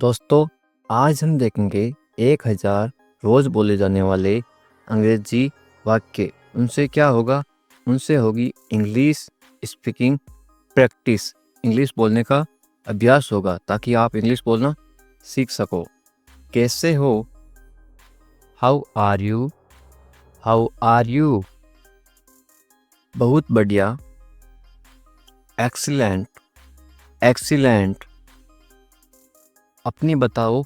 दोस्तों, आज हम देखेंगे 1000 रोज बोले जाने वाले अंग्रेजी वाक्य। उनसे क्या होगा? उनसे होगी इंग्लिश स्पीकिंग प्रैक्टिस। इंग्लिश बोलने का अभ्यास होगा ताकि आप इंग्लिश बोलना सीख सको। कैसे हो? How are you? How are you? बहुत बढ़िया। Excellent, excellent. अपनी बताओ।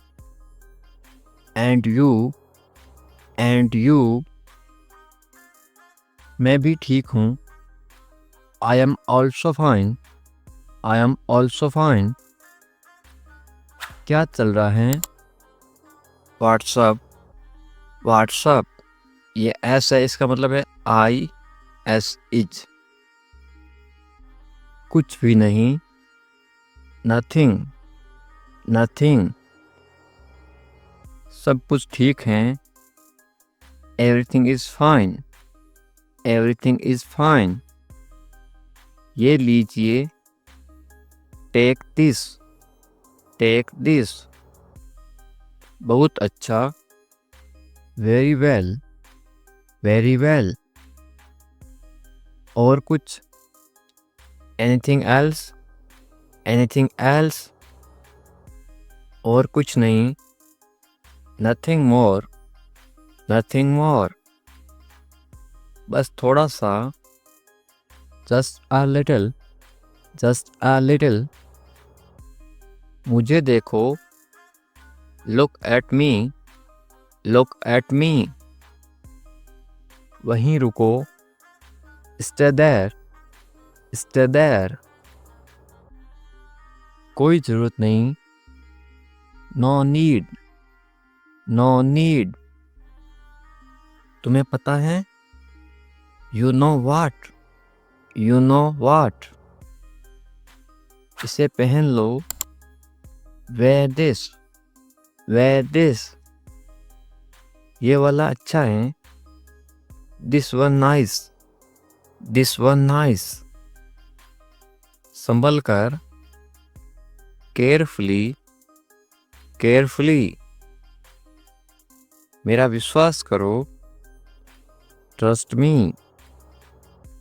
And you, and you. मैं भी ठीक हूँ। I am also fine, I am also fine. क्या चल रहा है? WhatsApp, WhatsApp. ये एस है, इसका मतलब है आई एस इज। कुछ भी नहीं। Nothing, nothing. सब कुछ ठीक है। Everything is fine, everything is fine. ये लीजिए। Take this, take this. बहुत अच्छा। Very well, very well. और कुछ? Anything else, anything else. और कुछ नहीं। Nothing more, nothing more. बस थोड़ा सा। Just a little, just a little. मुझे देखो। Look at me, look at me. वहीं रुको। Stay there, stay there. कोई जरूरत नहीं। No need, no need. तुम्हें पता है? You know what, you know what. इसे पहन लो। Wear this, wear this. ये वाला अच्छा है। This one nice, this one nice. संभल कर। Carefully, carefully. मेरा विश्वास करो। Trust me,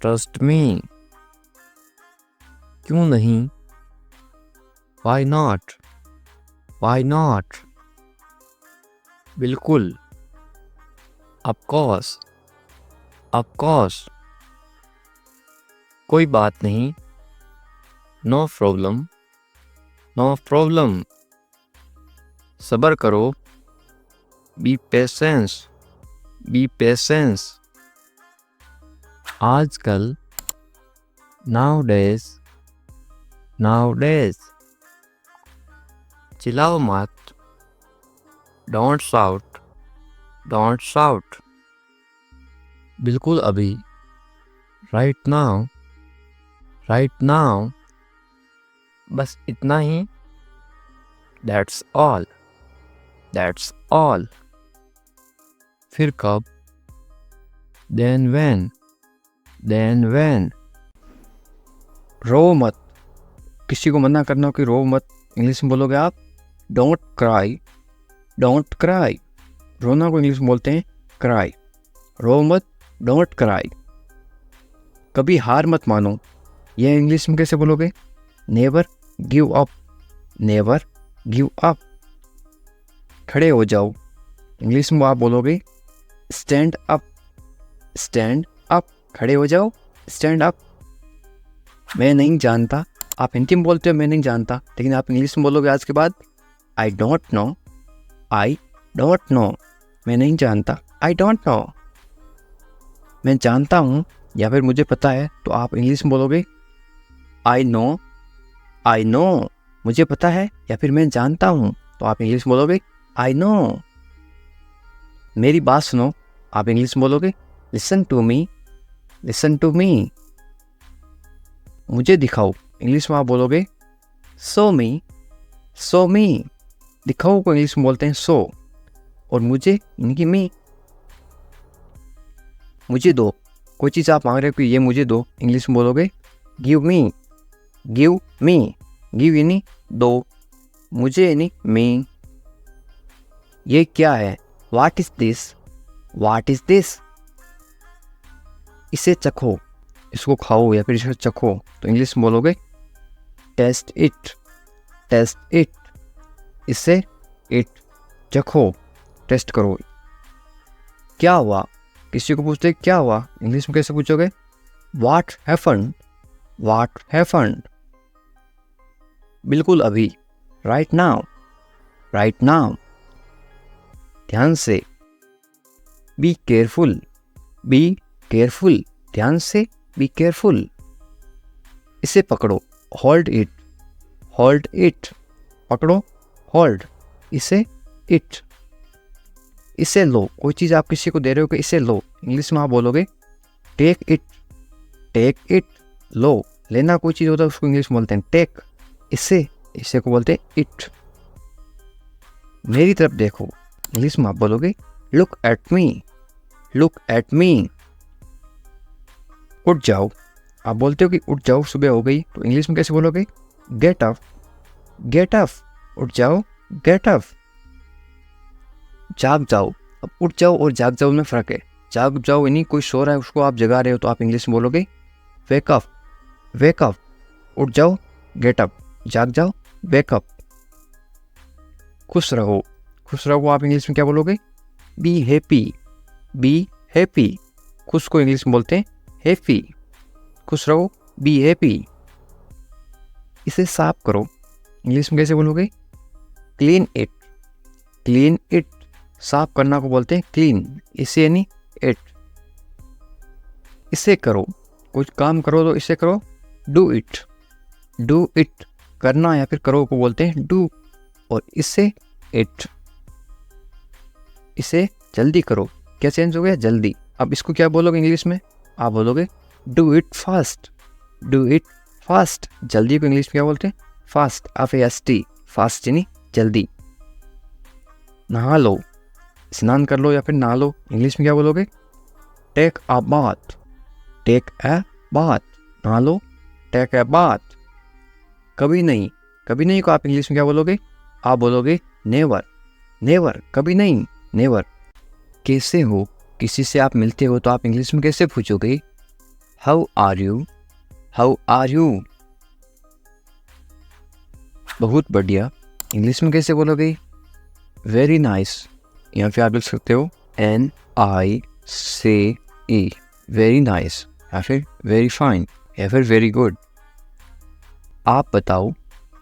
trust me. क्यों नहीं? Why not, why not. बिल्कुल। Of course, of course. कोई बात नहीं। No problem, no problem. सब्र करो। Be patience, be patience. आजकल। Nowadays, nowadays. चिल्लाओ मत। Don't shout, don't shout. बिल्कुल अभी। Right now, right now. बस इतना ही। That's all, that's all. फिर कब? Then when, then when. रो मत। किसी को मना करना हो कि रो मत, इंग्लिश में बोलोगे आप डोंट क्राई, डोंट क्राई। रोना को इंग्लिश में बोलते हैं क्राई। रो मत, डोंट क्राई। कभी हार मत मानो। यह इंग्लिश में कैसे बोलोगे? Never give up, never give up. खड़े हो जाओ। इंग्लिश में आप बोलोगे स्टैंड अप, स्टैंड अप। खड़े हो जाओ, स्टैंड अप। मैं नहीं जानता। आप हिंदी में बोलते हो मैं नहीं जानता, लेकिन आप इंग्लिश में बोलोगे आज के बाद आई don't know, I don't no. मैं नहीं जानता, आई डोंट नो। मैं जानता हूँ या फिर मुझे पता है, तो आप इंग्लिश में बोलोगे आई नो, आई नो। मुझे पता है या फिर मैं जानता हूँ, तो आप इंग्लिश में बोलोगे आई नो। मेरी बात सुनो, आप इंग्लिश में बोलोगे listen to me, listen to me. मुझे दिखाओ, इंग्लिश में आप बोलोगे शो मी, शो मी। दिखाओ को इंग्लिश में बोलते हैं शो, और मुझे इनकी मी। मुझे दो। कोई चीज़ आप मांग रहे हो कि ये मुझे दो, इंग्लिश में बोलोगे give me, give me. Give यानी दो, मुझे यानी मी। ये क्या है? What is this? What is this? इसे चखो, इसको खाओ या फिर इसे चखो तो इंग्लिश में बोलोगे टेस्ट इट, टेस्ट इट। इसे इट, चखो, टेस्ट करो। क्या हुआ? किसी को पूछते क्या हुआ, इंग्लिश में कैसे पूछोगे? What happened, what happened. बिल्कुल अभी, राइट नाउ, राइट नाउ। ध्यान से, बी केयरफुल, बी केयरफुल, ध्यान से, बी केयरफुल। इसे पकड़ो, होल्ड इट, होल्ड इट, पकड़ो, होल्ड, इसे इट। इसे लो, कोई चीज़ आप किसी को दे रहे हो कि इसे लो, इंग्लिश में आप बोलोगे टेक इट, टेक इट, लो। लेना कोई चीज़ होता है उसको इंग्लिश में बोलते हैं टेक। इसे, इसे को बोलते हैं इट। मेरी तरफ देखो, इंग्लिश में आप बोलोगे look at me, look at मी। उठ जाओ, आप बोलते हो कि उठ जाओ, सुबह हो गई, तो इंग्लिश में कैसे बोलोगे? गेट अप, गेट अप, उठ जाओ, गेट अप। जाग जाओ, अब उठ जाओ और जाग जाओ में फ़र्क है। जाग जाओ यानी कोई सो रहा है उसको आप जगा रहे हो तो आप इंग्लिश में बोलोगे वेक अप, वेक अप। उठ जाओ, गेट अप, जाग जाओ, वेक अप। खुश रहो, खुश रहो आप इंग्लिश में क्या बोलोगे? Be happy, be happy. खुश को इंग्लिश में बोलते हैं हैप्पी। खुश रहो, बी हैप्पी। इसे साफ करो, इंग्लिश में कैसे बोलोगे? Clean it, clean it. साफ करना को बोलते हैं क्लीन, इसे यानी इट। इसे करो, कुछ काम करो तो इसे करो डू इट, डू इट। करना या फिर करो को बोलते हैं डू, और इसे इट। इसे जल्दी करो, क्या चेंज हो गया? जल्दी। अब इसको क्या बोलोगे इंग्लिश में? आप बोलोगे do it fast, do it fast. जल्दी को इंग्लिश में क्या बोलते हैं? फास्ट, FAST, फास्ट यानी जल्दी। नहा लो, स्नान कर लो या फिर नहा लो, इंग्लिश में क्या बोलोगे? Take a bath, take a bath. नहा लो, टेक अ बाथ। कभी नहीं, कभी नहीं को आप इंग्लिश में क्या बोलोगे? आप बोलोगे नेवर, नेवर, कभी नहीं, नेवर। कैसे हो, किसी से आप मिलते हो तो आप इंग्लिश में कैसे पूछोगे? How are you, how are you. बहुत बढ़िया, इंग्लिश में कैसे बोलोगे? Very nice. यहाँ पे आप लिख सकते हो NICE, वेरी नाइस, या फिर वेरी फाइन, या फिर वेरी गुड। आप बताओ,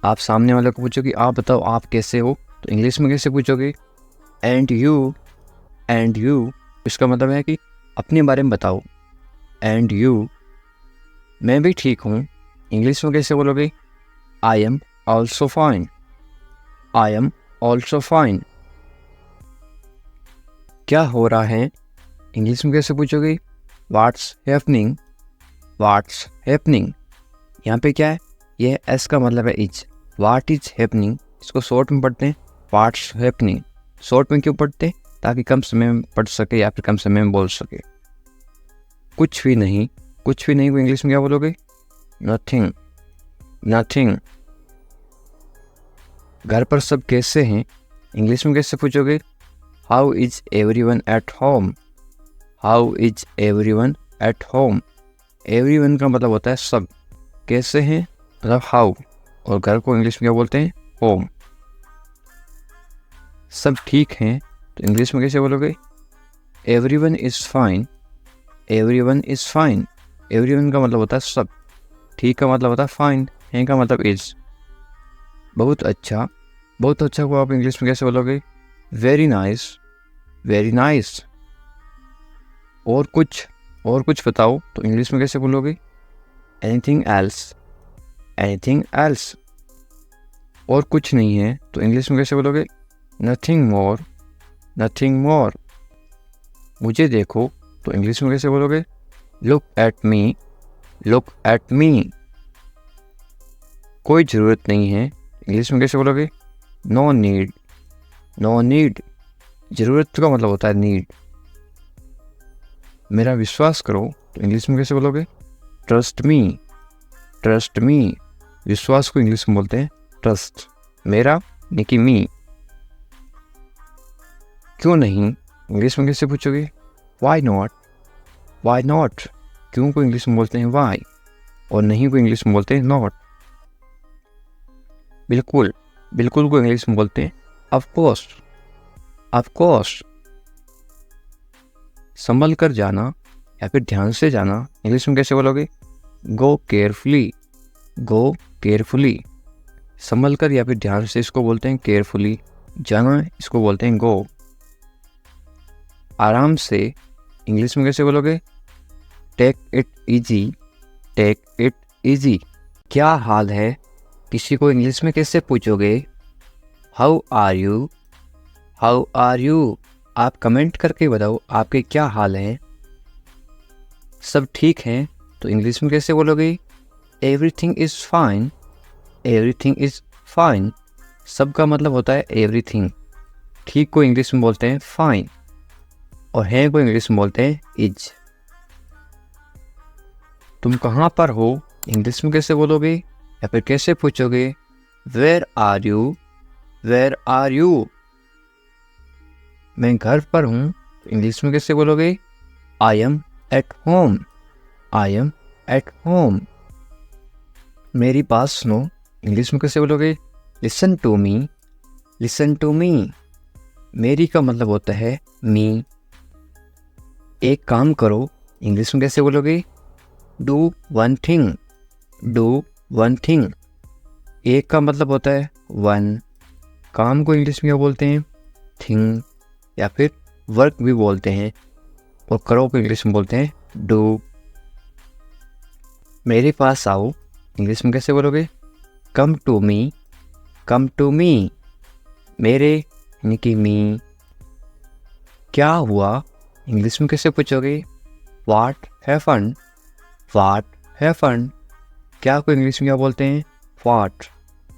आप सामने वाले को पूछोगे आप बताओ आप कैसे हो, तो इंग्लिश में कैसे पूछोगे? And you, and you. इसका मतलब है कि अपने बारे में बताओ, एंड यू। मैं भी ठीक हूँ, इंग्लिश में कैसे बोलोगे? I am also fine, I am also fine. क्या हो रहा है, इंग्लिश में कैसे पूछोगे? What's happening, what's happening. यहाँ पे क्या है? ये एस का मतलब है इज। व्हाट इज हैपनिंग, इसको शॉर्ट में पढ़ते हैं व्हाट्स हैपनिंग। शॉर्ट में क्यों पढ़ते हैं? ताकि कम समय में पढ़ सके या फिर कम समय में बोल सके। कुछ भी नहीं, कुछ भी नहीं को इंग्लिश में क्या बोलोगे? Nothing, nothing. घर पर सब कैसे हैं, इंग्लिश में कैसे पूछोगे? How is everyone at home, how is everyone at home. Everyone का मतलब होता है सब, कैसे हैं मतलब हाउ, और घर को इंग्लिश में क्या बोलते हैं? होम। सब ठीक हैं तो इंग्लिश में कैसे बोलोगे? Everyone is fine, everyone is fine. Everyone का मतलब होता है सब, ठीक का मतलब होता है फाइन, है का मतलब इज। बहुत अच्छा, बहुत अच्छा को आप इंग्लिश में कैसे बोलोगे? Very nice, very nice. और कुछ बताओ तो इंग्लिश में कैसे बोलोगे? Anything else, anything else. और कुछ नहीं है तो इंग्लिश में कैसे बोलोगे? Nothing more, nothing more. मुझे देखो तो इंग्लिश में कैसे बोलोगे? Look at me, look at me. कोई ज़रूरत नहीं है, इंग्लिश में कैसे बोलोगे? No need, no need. ज़रूरत का मतलब होता है नीड। मेरा विश्वास करो तो इंग्लिश में कैसे बोलोगे? ट्रस्ट मी, ट्रस्ट मी। विश्वास को इंग्लिश में बोलते हैं ट्रस्ट। मेरा यानी कि मी। क्यों नहीं इंग्लिश में कैसे पूछोगे? Y not. वाई नॉट, क्यों को इंग्लिश में बोलते हैं वाई, और नहीं को इंग्लिश में बोलते हैं नॉट। बिल्कुल, बिल्कुल को इंग्लिश में बोलते हैं ऑफ कोर्स। Of course. संभल कर जाना या फिर ध्यान से जाना इंग्लिश में कैसे बोलोगे? गो केयरफुली। गो केयरफुली। संभल कर या फिर ध्यान से इसको बोलते हैं केयरफुली, जाना इसको बोलते हैं गो। आराम से इंग्लिश में कैसे बोलोगे? Take it easy. Take it easy. क्या हाल है किसी को इंग्लिश में कैसे पूछोगे? How are you. How are you. आप कमेंट करके बताओ आपके क्या हाल हैं। सब ठीक हैं तो इंग्लिश में कैसे बोलोगे? Everything is fine. Everything is fine. सब का मतलब होता है एवरीथिंग। ठीक को इंग्लिश में बोलते हैं फाइन, और है को इंग्लिश में बोलते हैं इज। तुम कहाँ पर हो इंग्लिश में कैसे बोलोगे या फिर कैसे पूछोगे? Where are you. Where are you. मैं घर पर हूँ इंग्लिश में कैसे बोलोगे? I am at home. I am at home. मेरी बात सुनो इंग्लिश में कैसे बोलोगे? Listen to me. Listen to me. मेरी का मतलब होता है मी। एक काम करो इंग्लिश में कैसे बोलोगे? Do one thing. Do one thing. एक का मतलब होता है वन। काम को इंग्लिश में क्या बोलते हैं? थिंग, या फिर वर्क भी बोलते हैं, और करो को इंग्लिश में बोलते हैं डू। मेरे पास आओ इंग्लिश में कैसे बोलोगे? Come to me. Come to me. मेरे यानी कि मी। क्या हुआ इंग्लिश में कैसे पूछोगे? What happened. What happened. क्या को इंग्लिश में क्या बोलते हैं? व्हाट।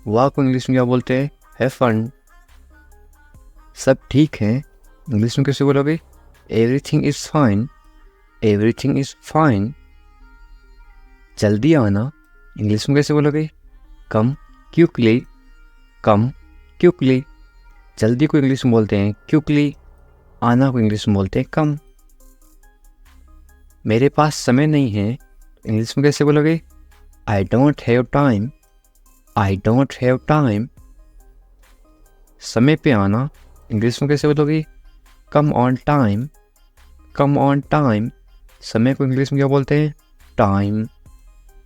हुआ को इंग्लिश में क्या बोलते हैं? हैपेंड। सब ठीक है इंग्लिश में कैसे बोलोगे? Everything is fine. Everything is fine. जल्दी आना इंग्लिश में कैसे बोलोगे? कम क्विकली। कम क्विकली। जल्दी को इंग्लिश में बोलते हैं क्विकली, आना को इंग्लिश में बोलते हैं कम। मेरे पास समय नहीं है इंग्लिश में कैसे बोलोगे? I don't have time. I don't have time. समय पे आना इंग्लिश में कैसे बोलोगे? Come on time. Come on time. समय को इंग्लिश में क्या बोलते हैं? टाइम।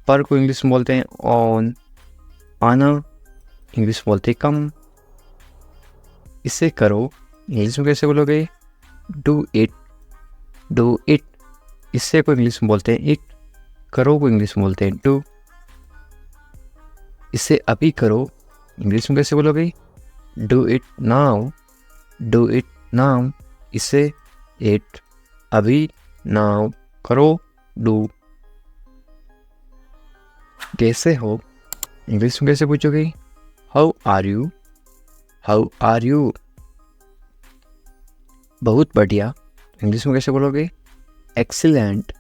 पर को इंग्लिश में बोलते हैं ऑन। आना इंग्लिश में बोलते हैं कम। इसे करो इंग्लिश में कैसे बोलोगे? Do it. Do it. इससे को इंग्लिश में बोलते हैं इट। करो को इंग्लिश में बोलते हैं डू। इसे अभी करो इंग्लिश में कैसे बोलोगे? Do it now. Do it now. इसे इट, अभी, नाउ, करो, डू। कैसे हो इंग्लिश में कैसे पूछोगे? How are you. How are you. बहुत बढ़िया इंग्लिश में कैसे बोलोगे? एक्सीलेंट।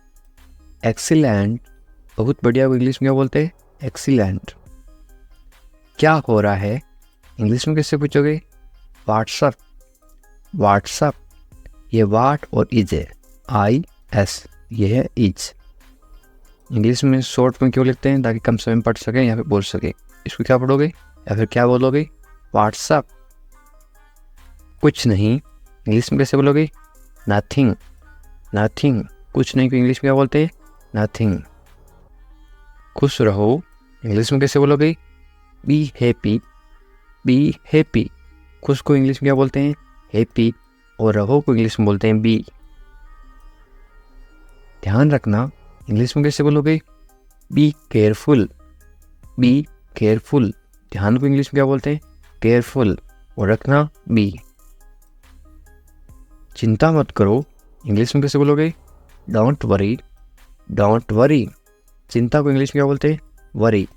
एक्सीलेंट। बहुत बढ़िया को इंग्लिश में क्या बोलते हैं? एक्सीलेंट। क्या हो रहा है इंग्लिश में कैसे पूछोगे? व्हाट्सअप। व्हाट्सअप। ये वाट और इज है, आई एस, ये है इज। इंग्लिश में शॉर्ट में क्यों लिखते हैं? ताकि कम समय में पढ़ सकें या फिर बोल सकें। इसको क्या पढ़ोगे या फिर क्या बोलोगे? व्हाट्सअप। कुछ नहीं इंग्लिश में कैसे बोलोगे? नथिंग। नथिंग। कुछ नहीं को इंग्लिश में क्या बोलते हैं? नथिंग। खुश रहो इंग्लिश में कैसे बोलोगे? Be happy. Be happy. खुश को इंग्लिश में क्या बोलते हैं? हैप्पी, और रहो को इंग्लिश में बोलते हैं बी। ध्यान रखना इंग्लिश में कैसे बोलोगे? Be careful. Be careful. ध्यान को इंग्लिश में क्या बोलते हैं? केयरफुल, और रखना बी। चिंता मत करो इंग्लिश में कैसे बोलोगे? Don't worry. Don't worry. चिंता को इंग्लिश में क्या बोलते हैं? वरी।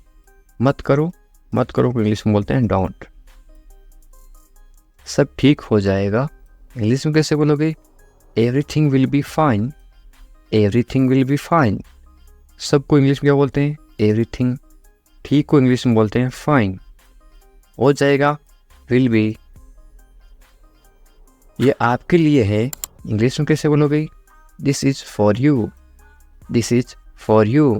मत करो, मत करो को इंग्लिश में बोलते हैं डोंट। सब ठीक हो जाएगा इंग्लिश में कैसे बोलोगे? Everything will be fine. Everything will be fine. सब को इंग्लिश में क्या बोलते हैं? एवरीथिंग। ठीक को इंग्लिश में बोलते हैं फाइन। हो जाएगा विल बी। ये आपके लिए है, इंग्लिश में कैसे बोलोगे? This is for you, this is for you.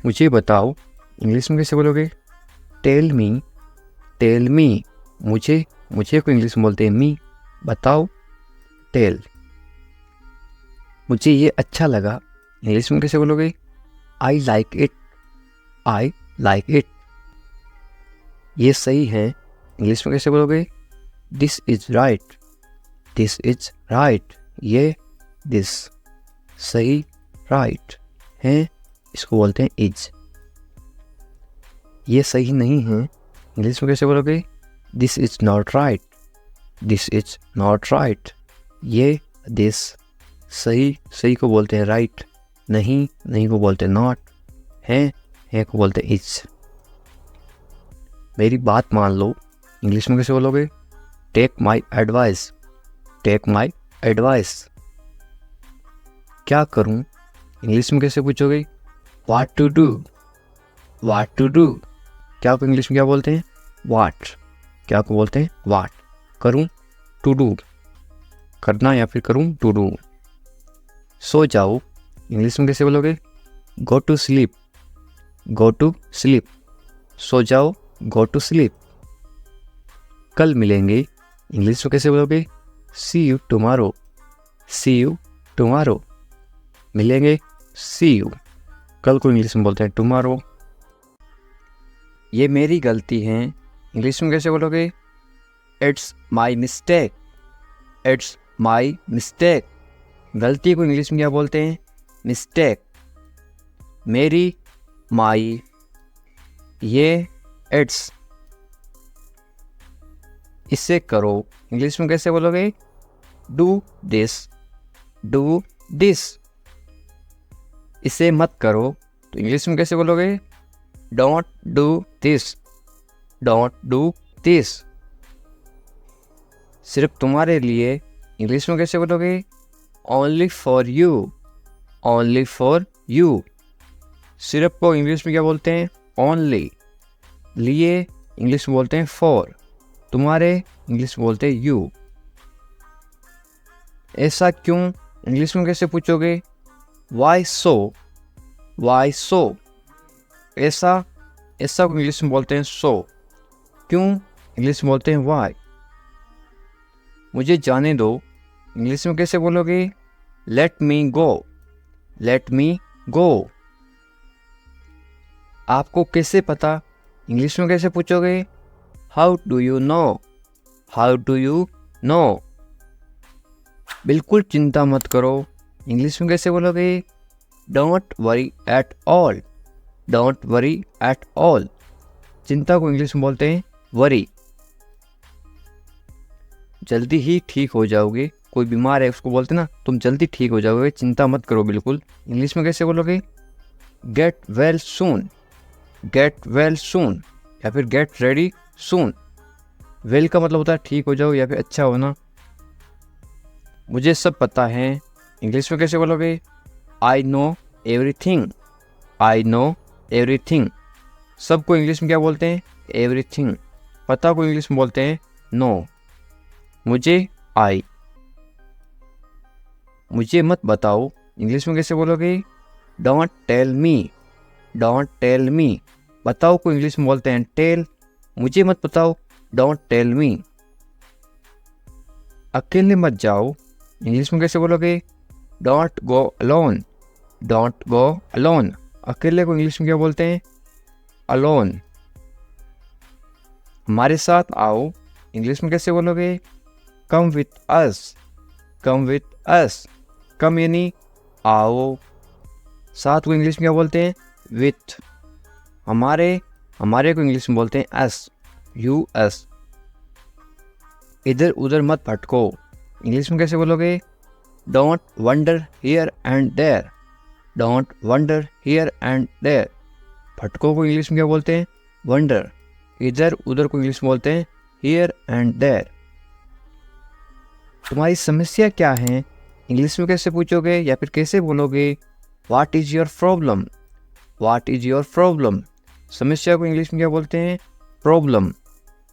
मुझे बताओ, इंग्लिश में कैसे बोलोगे? Tell me, tell me. मुझे को इंग्लिश में बोलते हैं मी, बताओ, टेल। मुझे ये अच्छा लगा, इंग्लिश में कैसे बोलोगे? I like it, I like it. ये सही है, इंग्लिश में कैसे बोलोगे? This is right, this is right. ये दिस सही, राइट है, इसको बोलते हैं इज। ये सही नहीं है, इंग्लिश में कैसे बोलोगे? This is not right, this is not right. ये दिस सही को बोलते हैं राइट, नहीं को बोलते हैं नॉट, है को बोलते हैं इज। मेरी बात मान लो, इंग्लिश में कैसे बोलोगे? Take my advice, take my advice. क्या करूं, इंग्लिश में कैसे पूछोगे? What to do, what to do. क्या को इंग्लिश में क्या बोलते हैं? व्हाट। क्या को बोलते हैं? व्हाट। करूं, टू डू, करना या फिर करूं, टू डू। सो जाओ, इंग्लिश में कैसे बोलोगे? Go to sleep, go to sleep. सो जाओ, गो टू स्लीप। कल मिलेंगे, इंग्लिश में कैसे बोलोगे? See you tomorrow, see you tomorrow. मिलेंगे, सी यू। कल को इंग्लिश में बोलते हैं टुमारो। ये मेरी गलती है, इंग्लिश में कैसे बोलोगे? It's my mistake, it's my mistake. गलती को इंग्लिश में क्या बोलते हैं? मिस्टेक। मेरी, माई, ये इट्स। इसे करो, इंग्लिश में कैसे बोलोगे? Do this, do this. इसे मत करो, तो इंग्लिश में कैसे बोलोगे? Don't do this, don't do this. सिर्फ तुम्हारे लिए, इंग्लिश में कैसे बोलोगे? Only for you, only for you. सिर्फ को इंग्लिश में क्या बोलते हैं? ओनली। लिए इंग्लिश में बोलते हैं फॉर। तुम्हारे इंग्लिश में बोलते हैं यू। ऐसा क्यों, इंग्लिश में कैसे पूछोगे? वाई सो, वाई सो। ऐसा को इंग्लिश में बोलते हैं सो। क्यों, इंग्लिश में बोलते हैं वाई। मुझे जाने दो, इंग्लिश में कैसे बोलोगे? लेट मी गो, लेट मी गो। आपको कैसे पता, इंग्लिश में कैसे पूछोगे? How do you no, how do you no. बिल्कुल चिंता मत करो, इंग्लिश में कैसे बोलोगे? Don't worry at all, don't worry at all. चिंता को इंग्लिश में बोलते हैं वरी। जल्दी ही ठीक हो जाओगे, कोई बीमार है उसको बोलते ना, तुम जल्दी ठीक हो जाओगे, चिंता मत करो बिल्कुल। इंग्लिश में कैसे बोलोगे? Get well soon, get well soon, या फिर गेट रेडी सून। वेल का मतलब होता है ठीक हो जाओ या फिर अच्छा होना। मुझे सब पता है, इंग्लिश में कैसे बोलोगे? I know everything, I know everything. सबको इंग्लिश में क्या बोलते हैं? एवरीथिंग। पता को इंग्लिश में बोलते हैं नो। मुझे, आई। मुझे मत बताओ, इंग्लिश में कैसे बोलोगे? Don't tell me, don't tell me. बताओ को इंग्लिश में बोलते हैं टेल। मुझे मत बताओ, डोंट टेल मी। अकेले मत जाओ, इंग्लिश में कैसे बोलोगे? Don't go alone, don't go alone. अकेले को इंग्लिश में क्या बोलते हैं? अलोन। हमारे साथ आओ, इंग्लिश में कैसे बोलोगे? Come with us, come with us. कम यानी आओ, साथ को इंग्लिश में क्या बोलते हैं? विथ। हमारे को इंग्लिश में बोलते हैं अस, यू अस। इधर उधर मत भटको, इंग्लिश में कैसे बोलोगे? Don't wonder here and there, don't wonder here and there. भटको को इंग्लिश में क्या बोलते हैं? वंडर। इधर उधर को इंग्लिश में बोलते हैं हियर एंड देयर। तुम्हारी समस्या क्या है, इंग्लिश में कैसे पूछोगे या फिर कैसे बोलोगे? What is your problem, what is your problem. समस्या को इंग्लिश में क्या बोलते हैं? प्रॉब्लम।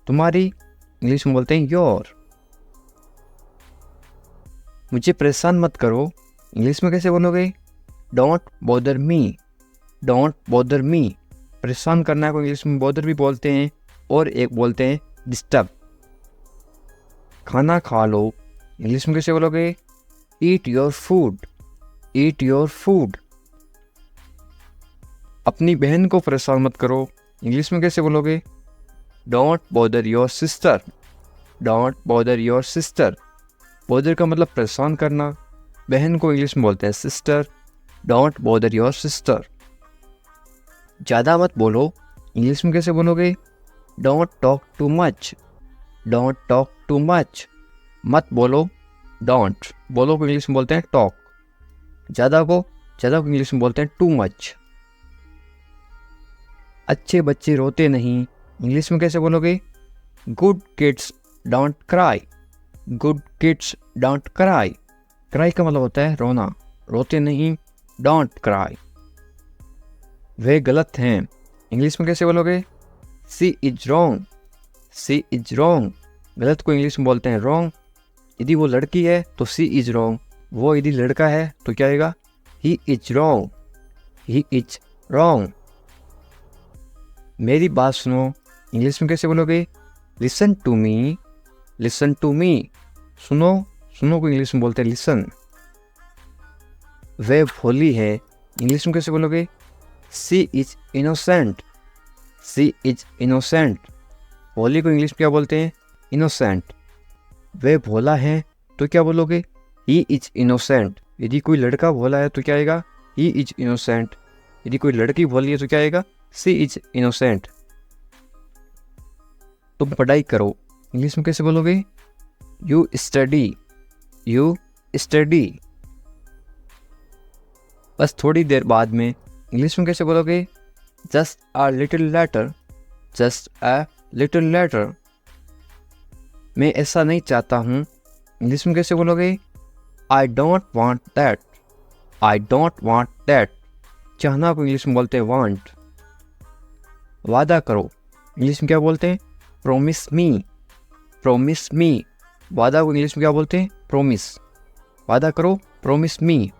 तुम्हारी इंग्लिश में बोलते हैं योर। मुझे परेशान मत करो इंग्लिश में कैसे बोलोगे? Don't bother me, don't bother me. परेशान करना को इंग्लिश में बॉदर भी बोलते हैं और एक बोलते हैं डिस्टर्ब। खाना खा लो इंग्लिश में कैसे बोलोगे? Eat your food, eat your food. अपनी बहन को परेशान मत करो इंग्लिश में कैसे बोलोगे? Don't bother your sister, don't bother your sister. Bother का मतलब परेशान करना, बहन को इंग्लिश में बोलते हैं sister. Don't bother your sister. ज़्यादा मत बोलो इंग्लिश में कैसे बोलोगे? Don't talk too much, don't talk too much. मत बोलो डोंट, बोलो को इंग्लिश में बोलते हैं टॉक। ज़्यादा को इंग्लिश में बोलते हैं टू मच। अच्छे बच्चे रोते नहीं इंग्लिश में कैसे बोलोगे? Good kids don't cry, good kids don't cry. Cry का मतलब होता है रोना, रोते नहीं, डोंट क्राई। वे गलत हैं इंग्लिश में कैसे बोलोगे? She is wrong, she is wrong. गलत को इंग्लिश में बोलते हैं रॉन्ग। यदि वो लड़की है तो सी इज रॉन्ग, वो यदि लड़का है तो क्या आएगा? He is wrong, he is wrong. मेरी बात सुनो इंग्लिश में कैसे बोलोगे? Listen to me, listen to me. सुनो, सुनो को इंग्लिश में बोलते हैं लिसन। वे भोली है इंग्लिश में कैसे बोलोगे? She is innocent, she is innocent. भोली को इंग्लिश में क्या बोलते हैं? इनोसेंट। वे भोला है तो क्या बोलोगे? He is innocent. यदि कोई लड़का भोला है तो क्या आएगा? He is innocent. यदि कोई लड़की भोली है तो क्या आएगा? सी इज इनोसेंट। तुम पढ़ाई करो इंग्लिश में कैसे बोलोगे? You study, you study. बस थोड़ी देर बाद में इंग्लिश में कैसे बोलोगे? Just a little letter, just a little letter. मैं ऐसा नहीं चाहता हूँ इंग्लिश में कैसे बोलोगे? I don't want that, I don't want that. चाहना को इंग्लिश में बोलते हैं वांट। वादा करो इंग्लिश में क्या बोलते हैं? प्रोमिस मी, प्रोमिस मी। वादा को इंग्लिश में क्या बोलते हैं? प्रोमिस। वादा करो, प्रोमिस मी।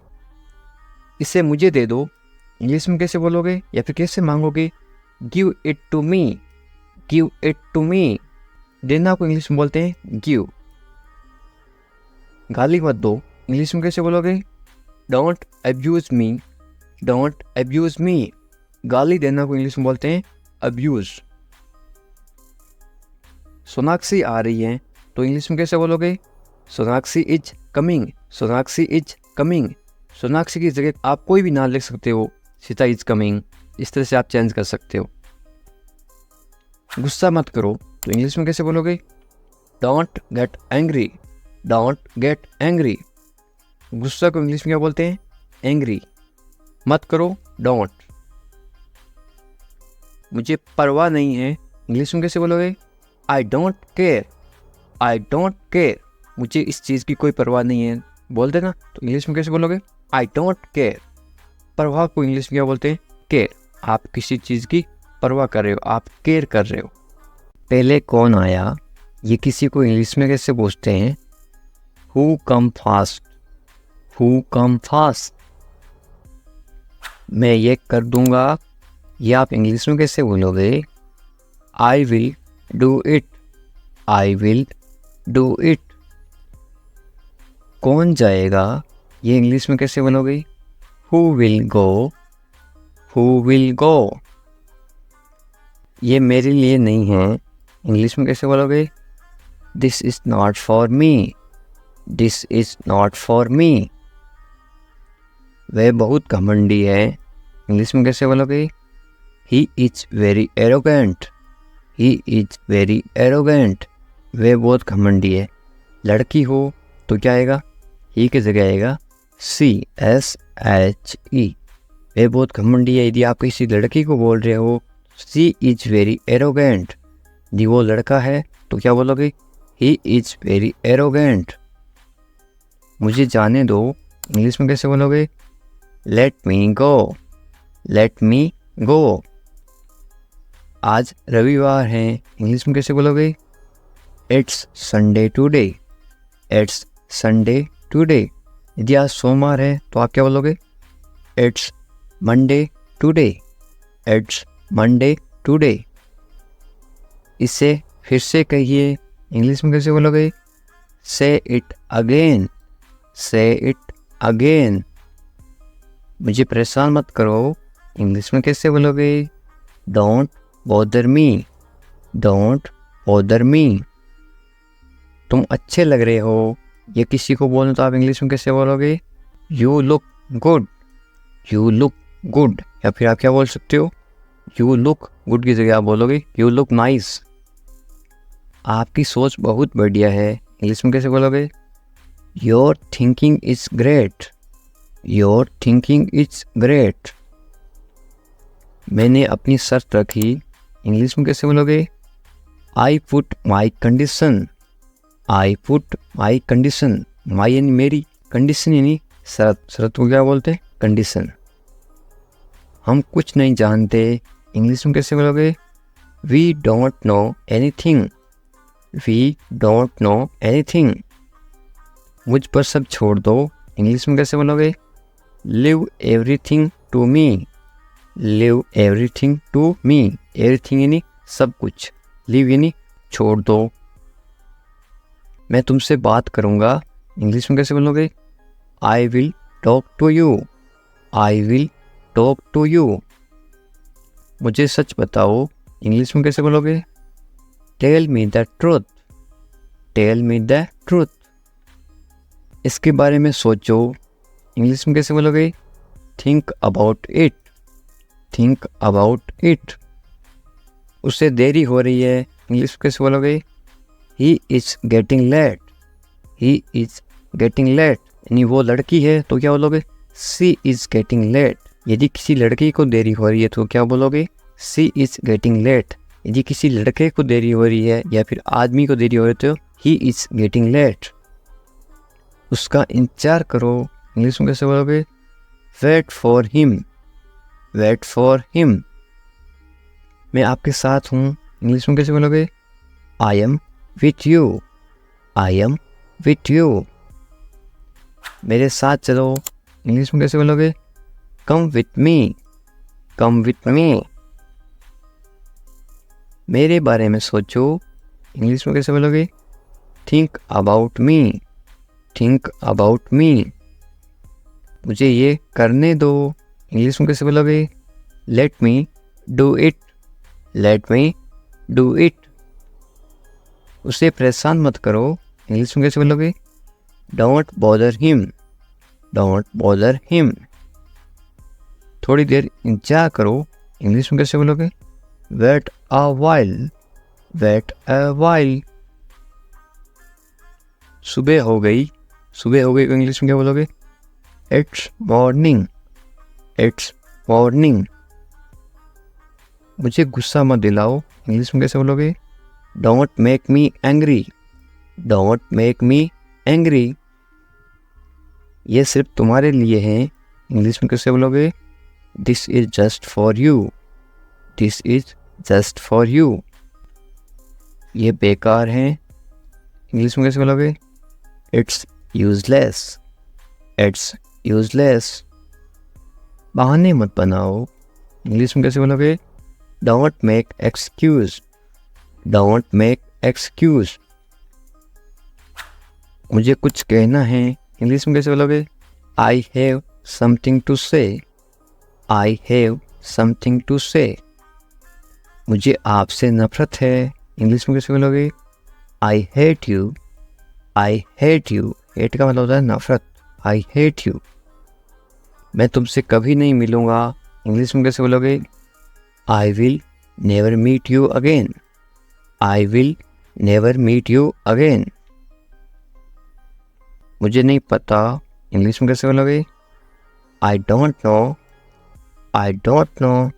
इसे मुझे दे दो इंग्लिश में कैसे बोलोगे या फिर कैसे मांगोगे? Give it to me, give it to me. देना को इंग्लिश में बोलते हैं गिव। गाली मत दो इंग्लिश में कैसे बोलोगे? Don't abuse me, don't abuse me. गाली देना को इंग्लिश में बोलते हैं अब्यूज। सोनाक्षी आ रही है तो इंग्लिश में कैसे बोलोगे? Sonakshi is coming, Sonakshi is coming. Sonakshi की जगह आप कोई भी नाम लिख सकते हो, सीता इज कमिंग, इस तरह से आप चेंज कर सकते हो। गुस्सा मत करो तो इंग्लिश में कैसे बोलोगे? Don't get angry, don't get angry. गुस्सा को इंग्लिश में क्या बोलते हैं? एंग्री। मत करो, डोंट। मुझे परवाह नहीं है इंग्लिश में कैसे बोलोगे? I don't care, I don't care. मुझे इस चीज़ की कोई परवाह नहीं है बोल देना, तो इंग्लिश में कैसे बोलोगे? I don't care. परवाह को इंग्लिश में क्या बोलते हैं? केयर। आप किसी चीज़ की परवाह कर रहे हो, आप केयर कर रहे हो। पहले कौन आया ये किसी को इंग्लिश में कैसे पूछते हैं? Who come fast, who come fast. मैं ये कर दूंगा, ये आप इंग्लिश में कैसे बोलोगे? I will do it, I will do it. कौन जाएगा ये इंग्लिश में कैसे बोलोगे? Who will go, who will go. ये मेरे लिए नहीं है इंग्लिश में कैसे बोलोगे? This is not for me, this is not for me. वह बहुत घमंडी है इंग्लिश में कैसे बोलोगे? He is very arrogant, he is very arrogant. वह बहुत घमंडी है। लड़की हो तो क्या आएगा? ही की जगह आएगा CSHE। वह बहुत घमंडी है। यदि आप किसी लड़की को बोल रहे हो सी इज वेरी एरोगेंट, यदि वो लड़का है तो क्या बोलोगे? He is very arrogant. मुझे जाने दो इंग्लिश में कैसे बोलोगे? लेट मी गो, लेट मी गो। आज रविवार है, इंग्लिश में कैसे बोलोगे? It's Sunday today, it's Sunday today. यदि आज सोमवार है तो आप क्या बोलोगे? It's Monday today, it's Monday today. इसे फिर से कहिए, इंग्लिश में कैसे बोलोगे? से इट अगेन, से इट अगेन। मुझे परेशान मत करो, इंग्लिश में कैसे बोलोगे? Don't bother me, don't bother me. तुम अच्छे लग रहे हो, ये किसी को बोलना तो आप इंग्लिश में कैसे बोलोगे? You look good, you look good. या फिर आप क्या बोल सकते हो? यू लुक गुड की जगह आप बोलोगे यू लुक नाइस। आपकी सोच बहुत बढ़िया है, इंग्लिश में कैसे बोलोगे? Your thinking is great, your thinking is great. मैंने अपनी शर्त रखी, इंग्लिश में कैसे बोलोगे? I put my condition, I put my condition. My यानी मेरी, कंडीशन यानी शर्त। शर्त को क्या बोलते हैं? कंडीशन। हम कुछ नहीं जानते, इंग्लिश में कैसे बोलोगे? We don't know anything, we don't know anything. मुझ पर सब छोड़ दो, इंग्लिश में कैसे बोलोगे? Leave everything to me, leave everything to me. Everything यानी सब कुछ, लिव यानी छोड़ दो। मैं तुमसे बात करूँगा, इंग्लिश में कैसे बोलोगे? I will talk to you, I will talk to you. मुझे सच बताओ, इंग्लिश में कैसे बोलोगे? Tell me the truth, tell me the truth. इसके बारे में सोचो, इंग्लिश में कैसे बोलोगे? Think about it, think about it. उसे देरी हो रही है, इंग्लिश में कैसे बोलोगे? He is getting late, he is getting late. यानी वो लड़की है तो क्या बोलोगे? She is getting late. यदि किसी लड़की को देरी हो रही है तो क्या बोलोगे? She is getting late. यदि किसी लड़के को देरी हो रही है या फिर आदमी को देरी हो रही है तो ही इज गेटिंग लेट। उसका इंतजार करो, इंग्लिश में कैसे बोलोगे? Wait for him, wait for him. मैं आपके साथ हूँ, इंग्लिश में कैसे बोलोगे? I am with you, I am with you. मेरे साथ चलो, इंग्लिश में कैसे बोलोगे? Come with me, come with me. मेरे बारे में सोचो, इंग्लिश में कैसे बोलोगे? Think about me, think about me. मुझे ये करने दो, इंग्लिश में कैसे बोलोगे? Let me do it, let me do it. उसे परेशान मत करो, इंग्लिश में कैसे बोलोगे? Don't bother him, don't bother him. थोड़ी देर इंतजार करो, इंग्लिश में कैसे बोलोगे? Wait a while, wait a while. सुबह हो गई, सुबह हो गई को इंग्लिश में क्या बोलोगे? It's morning, it's morning. मुझे गुस्सा मत दिलाओ, इंग्लिश में कैसे बोलोगे? Don't make me angry, don't make me angry. ये सिर्फ तुम्हारे लिए है, इंग्लिश में कैसे बोलोगे? This is just for you, this is just for you. ये बेकार है, इंग्लिश में कैसे बोलोगे? It's useless, it's useless. बहाने मत बनाओ, इंग्लिश में कैसे बोलोगे? Don't make excuse, don't make excuse. मुझे कुछ कहना है, इंग्लिश में कैसे बोलोगे? आई हैव समथिंग टू से, आई हैव समथिंग टू से। मुझे आपसे नफरत है, इंग्लिश में कैसे बोलोगे? I hate you, I hate you. Hate का मतलब होता है नफरत, आई हेट यू। मैं तुमसे कभी नहीं मिलूँगा, इंग्लिश में कैसे बोलोगे? I will never meet you again, I will never meet you again. मुझे नहीं पता, इंग्लिश में कैसे बोलोगे? I don't know, I don't know.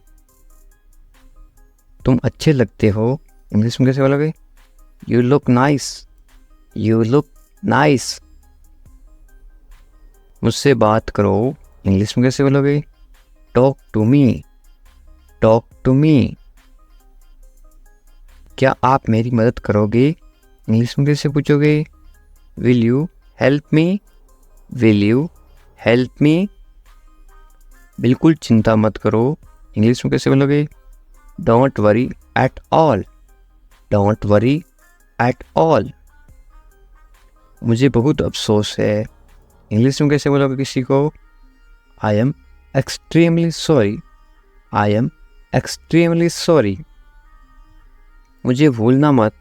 तुम अच्छे लगते हो, इंग्लिश में कैसे बोलोगे? You look nice, you look nice. मुझसे बात करो, इंग्लिश में कैसे बोलोगे? Talk to me, talk to me. क्या आप मेरी मदद करोगे? इंग्लिश में कैसे पूछोगे? Will you help me? Will you help मी? बिल्कुल चिंता मत करो, इंग्लिश में कैसे बोलोगे? Don't worry at all. Don't worry at all. मुझे बहुत अफसोस है, इंग्लिश में कैसे बोलोगे किसी को? I am extremely sorry. I am extremely sorry. मुझे भूलना मत,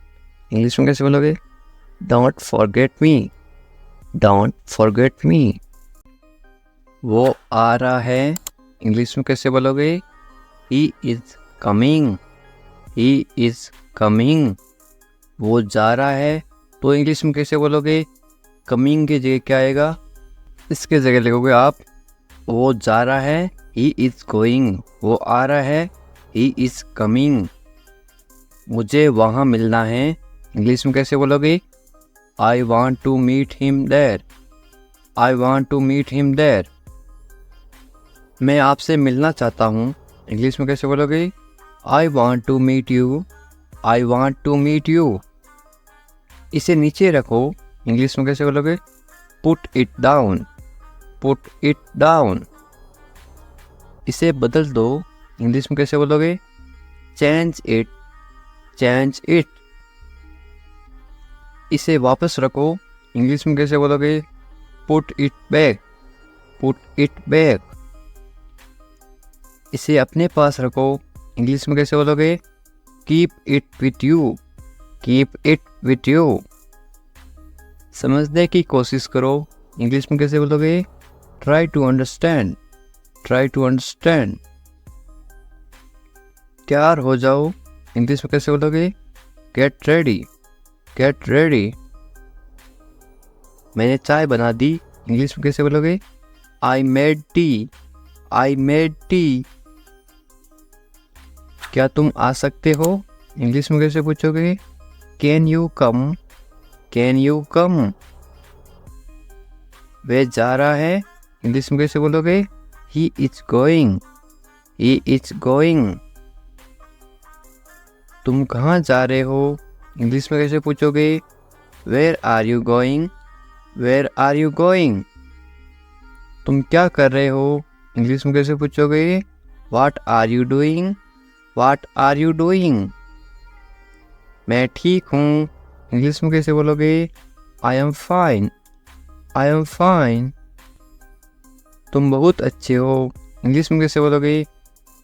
इंग्लिश में कैसे बोलोगे? Don't forget me. Don't forget me. वो आ रहा है, इंग्लिश में कैसे बोलोगे? He is coming. He is coming. वो जा रहा है, तो इंग्लिश में कैसे बोलोगे? कमिंग की जगह क्या आएगा? इसके जगह लिखोगे आप वो जा रहा है, ही इज गोइंग। वो आ रहा है, ही इज कमिंग। मुझे वहाँ मिलना है, इंग्लिश में कैसे बोलोगे? I want to meet him there. I want to meet him there. मैं आपसे मिलना चाहता हूँ, इंग्लिश में कैसे बोलोगे? I want to meet you. I want to meet you. इसे नीचे रखो, इंग्लिश में कैसे बोलोगे? Put it down. Put it down. इसे बदल दो, इंग्लिश में कैसे बोलोगे? Change it. Change it. इसे वापस रखो, इंग्लिश में कैसे बोलोगे? Put it back. Put it back. इसे अपने पास रखो, इंग्लिश में कैसे बोलोगे? Keep it with you. Keep it with you. समझने की कोशिश करो, इंग्लिश में कैसे बोलोगे? Try to understand. Try to understand. तैयार हो जाओ, इंग्लिश में कैसे बोलोगे? Get ready. Get ready. मैंने चाय बना दी, इंग्लिश में कैसे बोलोगे? I made tea. I made tea. क्या तुम आ सकते हो, इंग्लिश में कैसे पूछोगे? Can you come. Can you come. वह जा रहा है, इंग्लिश में कैसे बोलोगे? He is going. He is going. तुम कहाँ जा रहे हो, इंग्लिश में कैसे पूछोगे? Where are you going. Where are you going. तुम क्या कर रहे हो, इंग्लिश में कैसे पूछोगे? What are you doing. What are you doing. मैं ठीक हूँ, इंग्लिश में कैसे बोलोगे? I am fine. I am fine. तुम बहुत अच्छे हो, इंग्लिश में कैसे बोलोगे?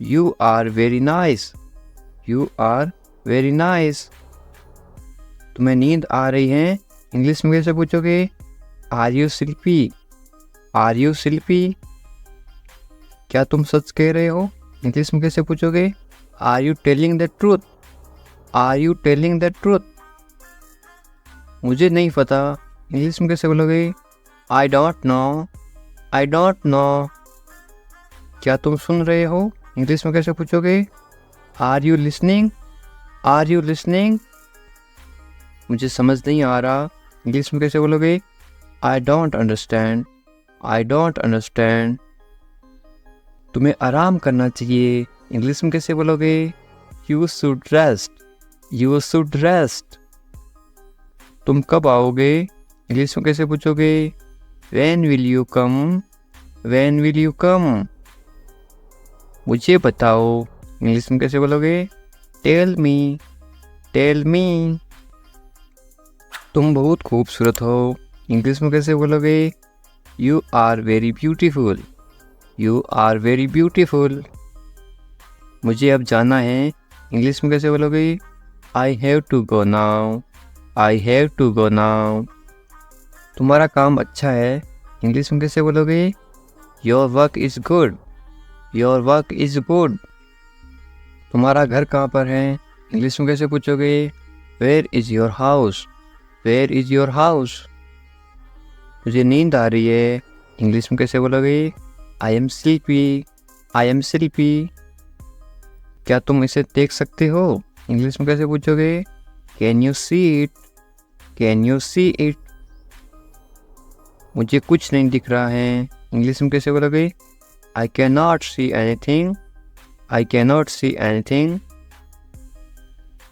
You are very nice. You are very nice. तुम्हें नींद आ रही है, इंग्लिश में कैसे पूछोगे? Are you sleepy. Are you sleepy. क्या तुम सच कह रहे हो, इंग्लिश में कैसे पूछोगे? Are you telling the truth. Are you telling the truth. मुझे नहीं पता, इंग्लिश में कैसे बोलोगे? I don't know. I don't know. क्या तुम सुन रहे हो, इंग्लिश में कैसे पूछोगे? Are you listening. Are you listening. मुझे समझ नहीं आ रहा, इंग्लिश में कैसे बोलोगे? I don't understand. I don't understand. तुम्हें आराम करना चाहिए, इंग्लिश में कैसे बोलोगे? You should rest. You should rest. तुम कब आओगे, इंग्लिश में कैसे पूछोगे? When will you come. When will you come. मुझे बताओ, इंग्लिश में कैसे बोलोगे? Tell me. Tell me. तुम बहुत खूबसूरत हो, इंग्लिश में कैसे बोलोगे? You are very beautiful. You are very beautiful. मुझे अब जाना है, इंग्लिश में कैसे बोलोगे? I have to go now. I have to go now. तुम्हारा काम अच्छा है, इंग्लिश में कैसे बोलोगे? Your work is good. Your work is good. तुम्हारा घर कहाँ पर है, इंग्लिश में कैसे पूछोगे? Where is your house. Where is your house. मुझे नींद आ रही है, इंग्लिश में कैसे बोलोगे? I am sleepy. I am sleepy. क्या तुम इसे देख सकते हो, इंग्लिश में कैसे पूछोगे? Can you see it. Can you see it. मुझे कुछ नहीं दिख रहा है, इंग्लिश में कैसे बोलोगे? I can not see anything. I can not see anything.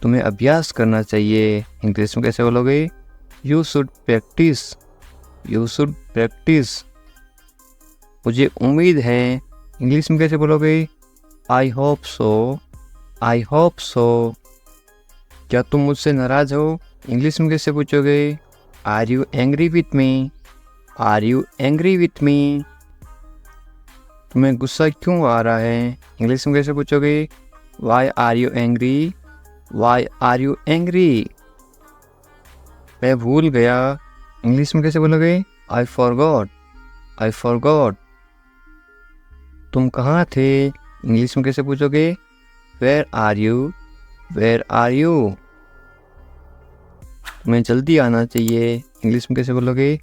तुम्हें अभ्यास करना चाहिए। इंग्लिश में कैसे बोलोगे? You should practise, you should practise. मुझे उम्मीद है, इंग्लिश में कैसे बोलोगे? I hope so, I hope so. क्या तुम मुझसे नाराज हो? इंग्लिश में कैसे पूछोगे? Are you angry with me, are you angry with me. तुम्हें गुस्सा क्यों आ रहा है? इंग्लिश में कैसे पूछोगे? Why are you angry, why are you angry. मैं भूल गया। इंग्लिश में कैसे बोलोगे? I forgot, I forgot. तुम कहाँ थे? इंग्लिश में कैसे पूछोगे? Where are you, where are you. तुम्हें जल्दी आना चाहिए। इंग्लिश में कैसे बोलोगे?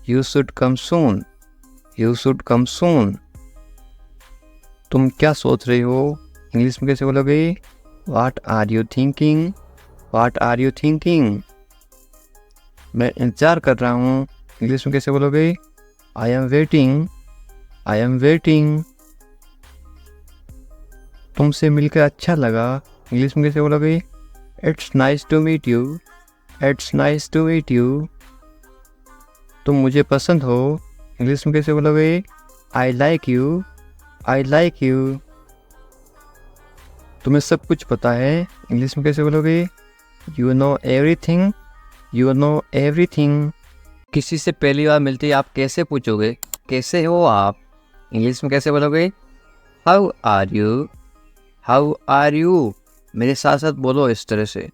You should come soon, you should come soon. तुम क्या सोच रहे हो? इंग्लिश में कैसे बोलोगे? What are you thinking, what are you thinking. मैं इंतज़ार कर रहा हूँ। इंग्लिश में कैसे बोलोगे? I am waiting, I am waiting. तुमसे मिलकर अच्छा लगा। इंग्लिश में कैसे बोलोगे? It's nice to meet you, it's nice to meet you. तुम मुझे पसंद हो। इंग्लिश में कैसे बोलोगे? I like you, I like you. तुम्हें सब कुछ पता है। इंग्लिश में कैसे बोलोगे? You know everything, you know everything. किसी से पहली बार मिलते ही आप कैसे पूछोगे? कैसे हो आप? इंग्लिश में कैसे बोलोगे? How are you, how are you. मेरे साथ साथ बोलो इस तरह से।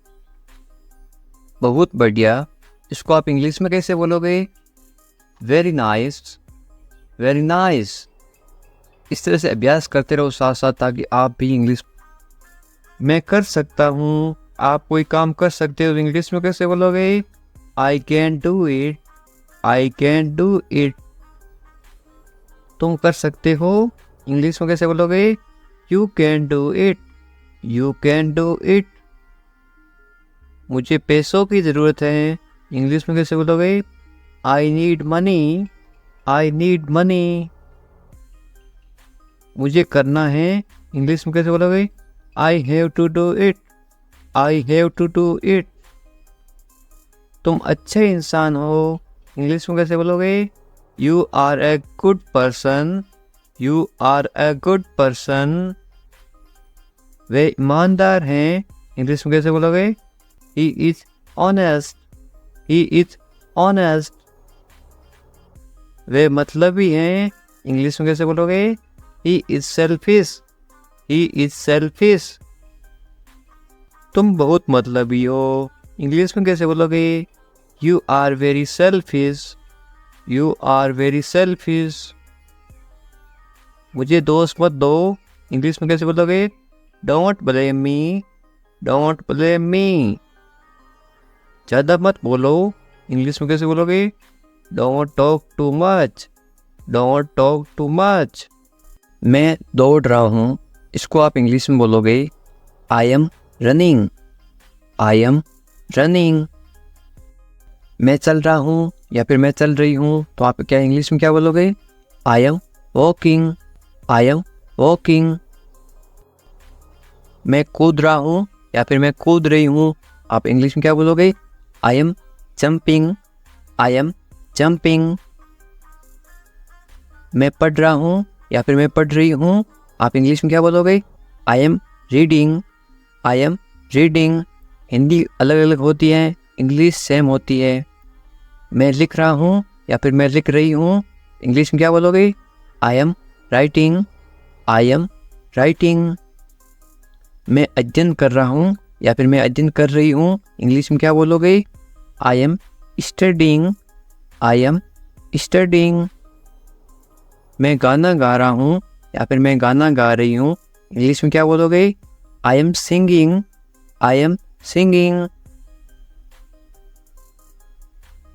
बहुत बढ़िया। इसको आप इंग्लिश में कैसे बोलोगे? Very nice, very nice. इस तरह से अभ्यास करते रहो साथ साथ, ताकि आप भी इंग्लिश। मैं कर सकता हूँ। आप कोई काम कर सकते हो, इंग्लिश में कैसे बोलोगे? I can do it, I can do it. तुम कर सकते हो। इंग्लिश में कैसे बोलोगे? You can do it, you can do it. मुझे पैसों की ज़रूरत है। इंग्लिश में कैसे बोलोगे? I need money, I need money. मुझे करना है। इंग्लिश में कैसे बोलोगे? I have to do it, I have to do it. तुम अच्छे इंसान हो। इंग्लिश में कैसे बोलोगे? You are a good person, you are a good person. वे ईमानदार हैं। इंग्लिश में कैसे बोलोगे? He is honest, he is honest. वे मतलबी हैं। इंग्लिश में कैसे बोलोगे? He is selfish, he is selfish. तुम बहुत मतलबी हो। इंग्लिश में कैसे बोलोगे? You are very selfish, you are very selfish. मुझे दोस्त मत दो। इंग्लिश में कैसे बोलोगे? Don't blame me, don't blame me. ज़्यादा मत बोलो। इंग्लिश में कैसे बोलोगे? Don't talk too much, don't talk too much. मैं दौड़ रहा हूँ। इसको आप इंग्लिश में बोलोगे? I am running, I am running. मैं चल रहा हूँ या फिर मैं चल रही हूँ, तो आप क्या इंग्लिश में क्या बोलोगे? I am walking, I am walking. मैं कूद रहा हूँ या फिर मैं कूद रही हूँ, आप इंग्लिश में क्या बोलोगे? I M jumping, I am jumping. मैं पढ़ रहा हूँ या फिर मैं पढ़ रही हूँ, आप इंग्लिश में क्या बोलोगे? I am reading, I am reading. Hindi अलग अलग होती है, इंग्लिश सेम होती है। मैं लिख रहा हूँ या फिर मैं लिख रही हूँ, इंग्लिश में क्या बोलोगे? I am writing, I am writing. मैं अध्ययन कर रहा हूँ या फिर मैं अध्ययन कर रही हूँ, इंग्लिश में क्या बोलोगे? I am studying, I am studying. मैं गाना गा रहा हूँ या फिर मैं गाना गा रही हूँ, इंग्लिश में क्या बोलोगे? I am singing, I am singing.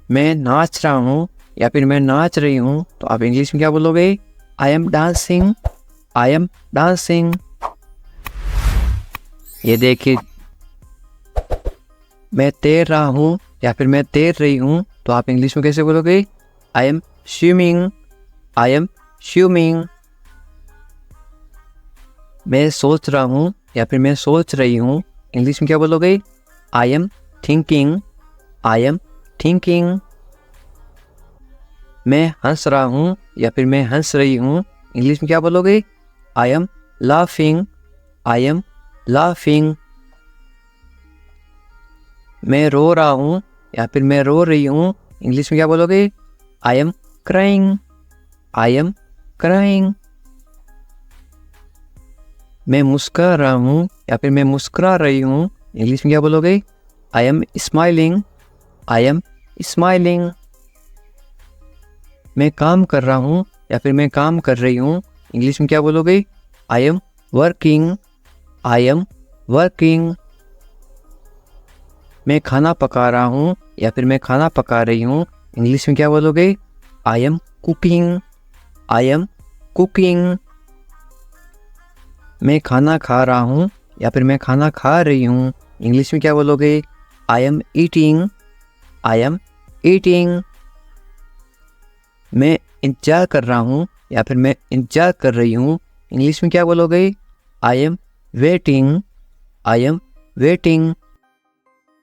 मैं नाच रहा हूँ या फिर मैं नाच रही हूँ, तो आप इंग्लिश में क्या बोलोगे? I M dancing, I am dancing. ये देखिए, मैं तैर रहा हूँ या फिर मैं तैर रही हूँ, तो आप इंग्लिश में कैसे बोलोगे? I M swimming, I am swimming. मैं सोच रहा हूँ या फिर मैं सोच रही हूँ, इंग्लिश में क्या बोलोगे? I am thinking, I am thinking. मैं हंस रहा हूँ या फिर मैं हंस रही हूँ, इंग्लिश में क्या बोलोगे? I am laughing, I am laughing. मैं रो रहा हूँ या फिर मैं रो रही हूँ, इंग्लिश में क्या बोलोगे? I am crying, I am crying. मैं मुस्कुरा रहा हूँ या फिर मैं मुस्कुरा रही हूँ, इंग्लिश में क्या बोलोगे? I am smiling, I am smiling. मैं काम कर रहा हूँ या फिर मैं काम कर रही हूँ, इंग्लिश में क्या बोलोगे? I am working, I am working. मैं खाना पका रहा हूँ या फिर मैं खाना पका रही हूँ, इंग्लिश में क्या बोलोगे? I am cooking, I am cooking. मैं खाना खा रहा हूँ या फिर मैं खाना खा रही हूँ, इंग्लिश में क्या बोलोगे? I am eating, I am eating. मैं इंतजार कर रहा हूँ या फिर मैं इंतजार कर रही हूँ, इंग्लिश में क्या बोलोगे? I am waiting, I am waiting.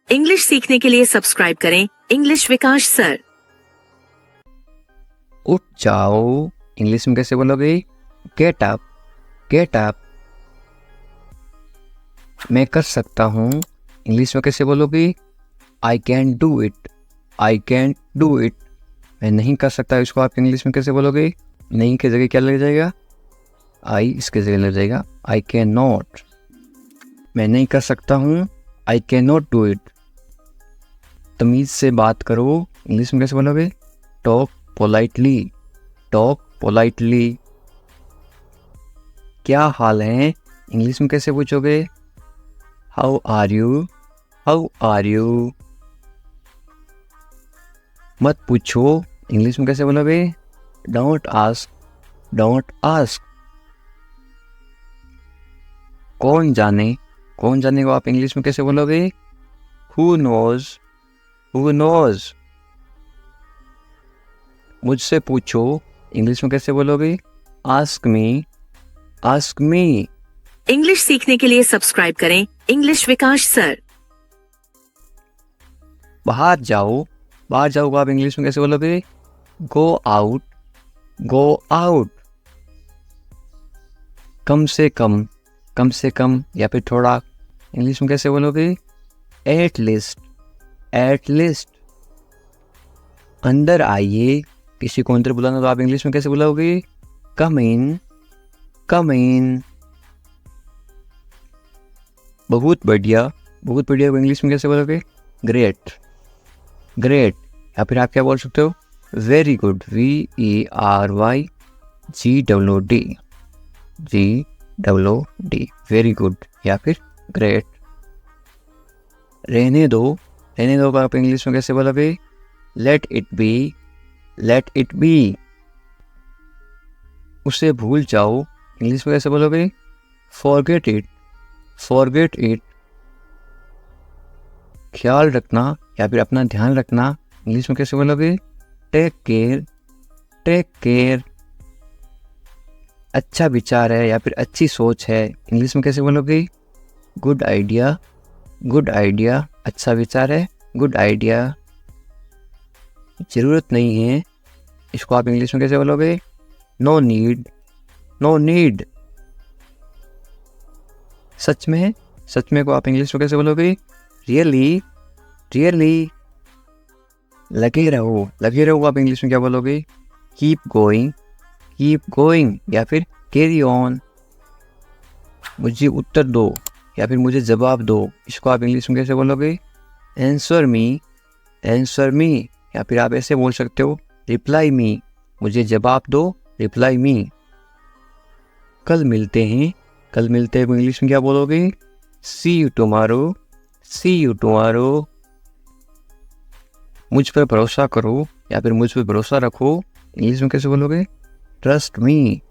English सीखने के लिए सब्सक्राइब करें इंग्लिश विकास सर। उठ जाओ, इंग्लिश में कैसे बोलोगे? Get up, get up. मैं कर सकता हूँ, इंग्लिश में कैसे बोलोगे? I can do it, I can do it. मैं नहीं कर सकता, इसको आप इंग्लिश में कैसे बोलोगे? नहीं की जगह क्या लग जाएगा? आई इसके जगह लग जाएगा आई कैन नॉट। मैं नहीं कर सकता हूँ, I can not do it. तमीज़ से बात करो, इंग्लिश में कैसे बोलोगे? Talk politely, talk politely. क्या हाल है, इंग्लिश में कैसे पूछोगे? How are you, how are you. मत पूछो, इंग्लिश में कैसे बोलोगे? Don't ask, don't ask. कौन जाने, कौन जाने को आप इंग्लिश में कैसे बोलोगे? Who knows, who knows. मुझसे पूछो, इंग्लिश में कैसे बोलोगे? Ask me, ask me. English सीखने के लिए सब्सक्राइब करें इंग्लिश विकास सर। बाहर जाओ, बाहर जाओ को आप इंग्लिश में कैसे बोलोगे? Go out, go out. कम से कम, कम से कम या फिर थोड़ा, इंग्लिश में कैसे बोलोगे? At least, at least. अंदर आइए, किसी को अंदर बुलाना तो आप इंग्लिश में कैसे बुलाओगे? कम इन, कम इन। बहुत बढ़िया, बहुत बढ़िया को इंग्लिश में कैसे बोलोगे? Great, great. या फिर आप क्या बोल सकते हो? Very good, VERY GOOD, GOOD, very good या फिर ग्रेट। रहने दो, रहने दो आप इंग्लिश में कैसे बोलोगे? Let it be, let it be. उसे भूल जाओ, इंग्लिश में कैसे बोलोगे? Forget it, forget it. ख्याल रखना या फिर अपना ध्यान रखना, इंग्लिश में कैसे बोलोगे? Take care, take care. अच्छा विचार है या फिर अच्छी सोच है, इंग्लिश में कैसे बोलोगे? Good idea, good idea. अच्छा विचार है, गुड आइडिया। ज़रूरत नहीं है, इसको आप इंग्लिश में कैसे बोलोगे? No need, no need. सच में, सच में को आप इंग्लिश में कैसे बोलोगे? Really, really. लगे रहो, लगे रहो आप इंग्लिश में क्या बोलोगे? कीप गोइंग, कीप गोइंग या फिर कैरी ऑन। मुझे उत्तर दो या फिर मुझे जवाब दो, इसको आप इंग्लिश में कैसे बोलोगे? Answer me, answer me. या फिर आप ऐसे बोल सकते हो रिप्लाई मी, मुझे जवाब दो, रिप्लाई मी। कल मिलते हैं, कल मिलते हैं को इंग्लिश में क्या बोलोगे? See you tomorrow, see you tomorrow. मुझ पर भरोसा करो या फिर मुझ पर भरोसा रखो, इंग्लिश में कैसे बोलोगे? ट्रस्ट मी,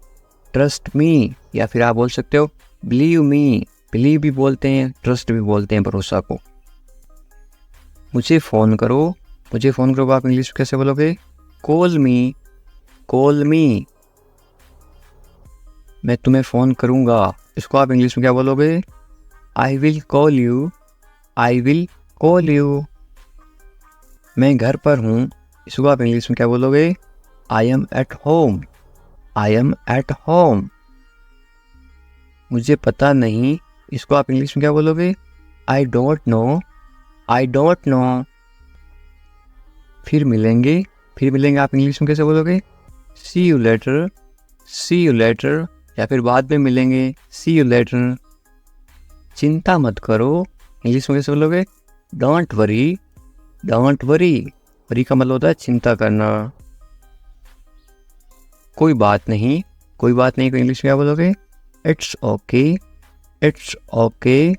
ट्रस्ट मी। या फिर आप बोल सकते हो बिलीव मी, बिलीव भी बोलते हैं, ट्रस्ट भी बोलते हैं भरोसा को। मुझे फ़ोन करो, मुझे फ़ोन करो आप इंग्लिश में कैसे बोलोगे? कॉल मी, कॉल मी। मैं तुम्हें फ़ोन करूँगा, इसको आप इंग्लिश में क्या बोलोगे? I will call you, I will call you. मैं घर पर हूँ, इसको आप इंग्लिश में क्या बोलोगे? I am at home, I am at home. मुझे पता नहीं, इसको आप इंग्लिश में क्या बोलोगे? I don't know, I don't know. फिर मिलेंगे, फिर मिलेंगे आप इंग्लिश में कैसे बोलोगे? See you later, see you later. या फिर बाद में मिलेंगे, सी यू लेटर। चिंता मत करो, इंग्लिश में कैसे बोलोगे? Don't worry, don't worry. Worry का मतलब होता है चिंता करना। कोई बात नहीं, कोई बात नहीं को इंग्लिश में क्या बोलोगे? It's okay, it's okay.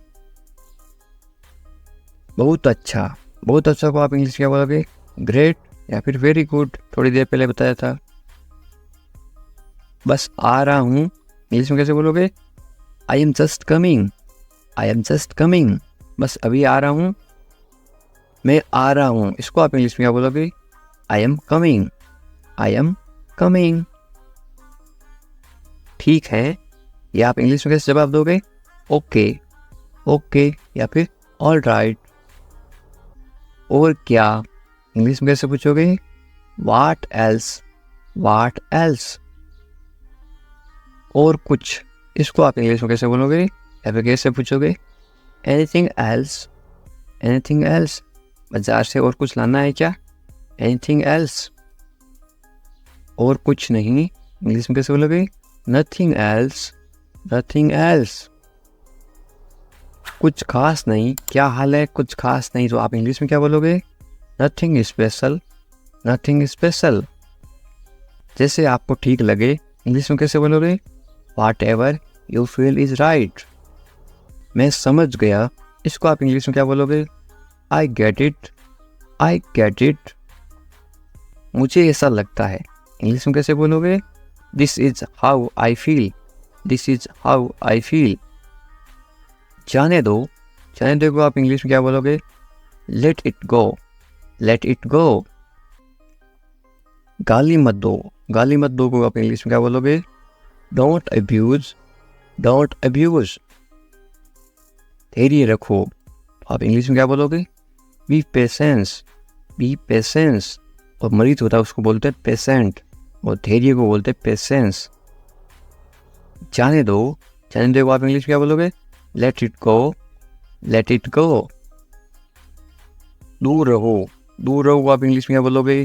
बहुत अच्छा, बहुत अच्छा को आप इंग्लिश में क्या बोलोगे? ग्रेट या फिर वेरी गुड, थोड़ी देर पहले बताया था। बस आ रहा हूँ, इंग्लिश में कैसे बोलोगे? I am just coming, I am just coming. बस अभी आ रहा हूँ, मैं आ रहा हूँ, इसको आप इंग्लिश में क्या बोलोगे? I am coming, I am coming. ठीक है, ये आप इंग्लिश में कैसे जवाब दोगे? ओके, ओके या फिर ऑल राइट। और क्या, इंग्लिश में कैसे पूछोगे? What else, what else. और कुछ, इसको आप इंग्लिश में कैसे बोलोगे या फिर कैसे पूछोगे? Anything else, anything else. बाजार से और कुछ लाना है क्या? Anything else. और कुछ नहीं, इंग्लिश में कैसे बोलोगे? Nothing else, nothing else. कुछ खास नहीं, क्या हाल है? कुछ खास नहीं, तो आप इंग्लिश में क्या बोलोगे? Nothing special, nothing special. जैसे आपको ठीक लगे, इंग्लिश में कैसे बोलोगे? Whatever you feel is right। मैं समझ गया, इसको आप इंग्लिश में क्या बोलोगे? I get it, I get it। मुझे ऐसा लगता है, इंग्लिश में कैसे बोलोगे? This is how I feel, this is how I feel। जाने दो, जाने दो को आप इंग्लिश में क्या बोलोगे? Let it go, let it go। गाली मत दो, गाली मत दो को आप इंग्लिश में क्या बोलोगे? Don't abuse, don't abuse। धैर्य रखो, आप इंग्लिश में क्या बोलोगे? Be patience, be patience। और मरीज होता है उसको बोलते हैं पेशेंट, और धैर्य को बोलते हैं पेशेंस। जाने दो, जाने दो को आप इंग्लिश में क्या बोलोगे? Let it go, let it go। दूर रहो, दूर रहो को आप इंग्लिश में क्या बोलोगे?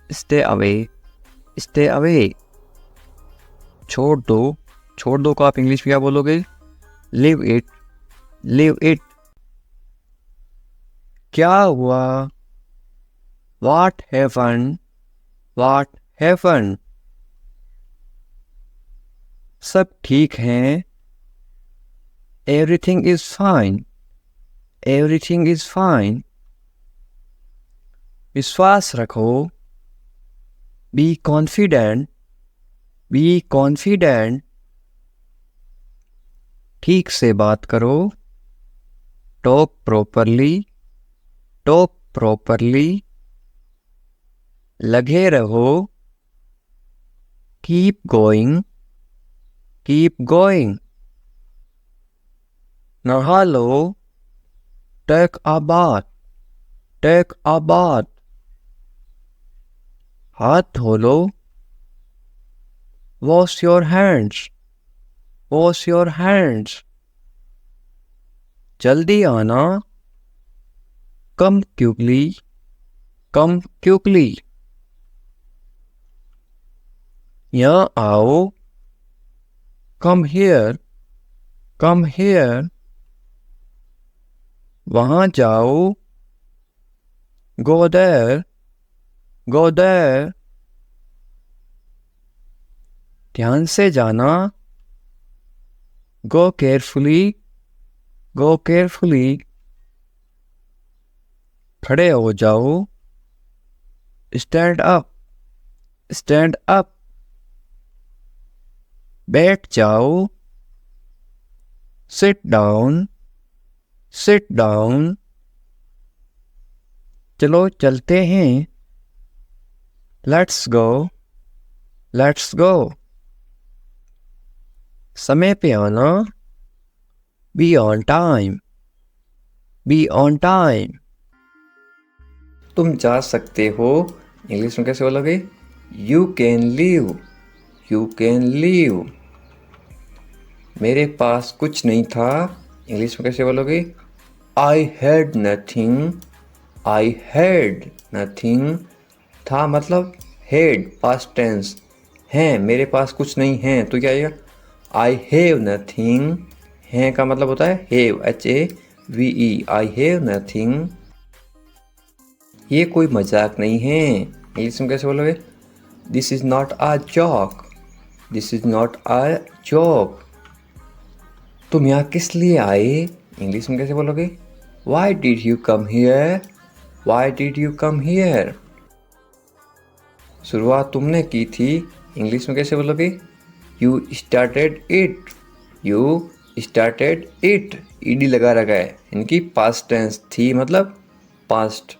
Stay away, stay away। छोड़ दो, छोड़ दो को आप इंग्लिश में क्या बोलोगे? Leave it, leave it। क्या हुआ? What happened, what happened। सब ठीक हैं, everything is fine, everything is fine। विश्वास रखो, be confident, be confident। ठीक से बात करो, talk properly, talk properly। लगे रहो, keep going, keep going। नहा लो, take a bath, take a bath। हाथ धो लो, wash your hands, wash your hands। जल्दी आना, come quickly, come quickly। यहाँ आओ, come here, come here। वहाँ जाओ, go there, go there। ध्यान से जाना, go carefully, go carefully। खड़े हो जाओ, stand up, stand up। बैठ जाओ, sit down, sit down। चलो चलते हैं, let's go, let's go। समय पे आना, be on time, be on time. तुम जा सकते हो, इंग्लिश में कैसे बोलोगे? You can leave, you can leave. मेरे पास कुछ नहीं था, इंग्लिश में कैसे बोलोगे? I had nothing, I had nothing. था मतलब हैड पास्ट टेंस, हैं मेरे पास कुछ नहीं है तो क्या आएगा? I have nothing. हैं का मतलब होता है have, HAVE, I have nothing. ये कोई मजाक नहीं है, इंग्लिश में कैसे बोलोगे? This is not a joke, this is not a joke. तुम यहाँ किस लिए आए, इंग्लिश में कैसे बोलोगे? Why did you come here, why did you come here. शुरुआत तुमने की थी, इंग्लिश में कैसे बोलोगे? You started it, you started it. ED लगा रखा है, इनकी पास्ट टेंस थी मतलब पास्ट।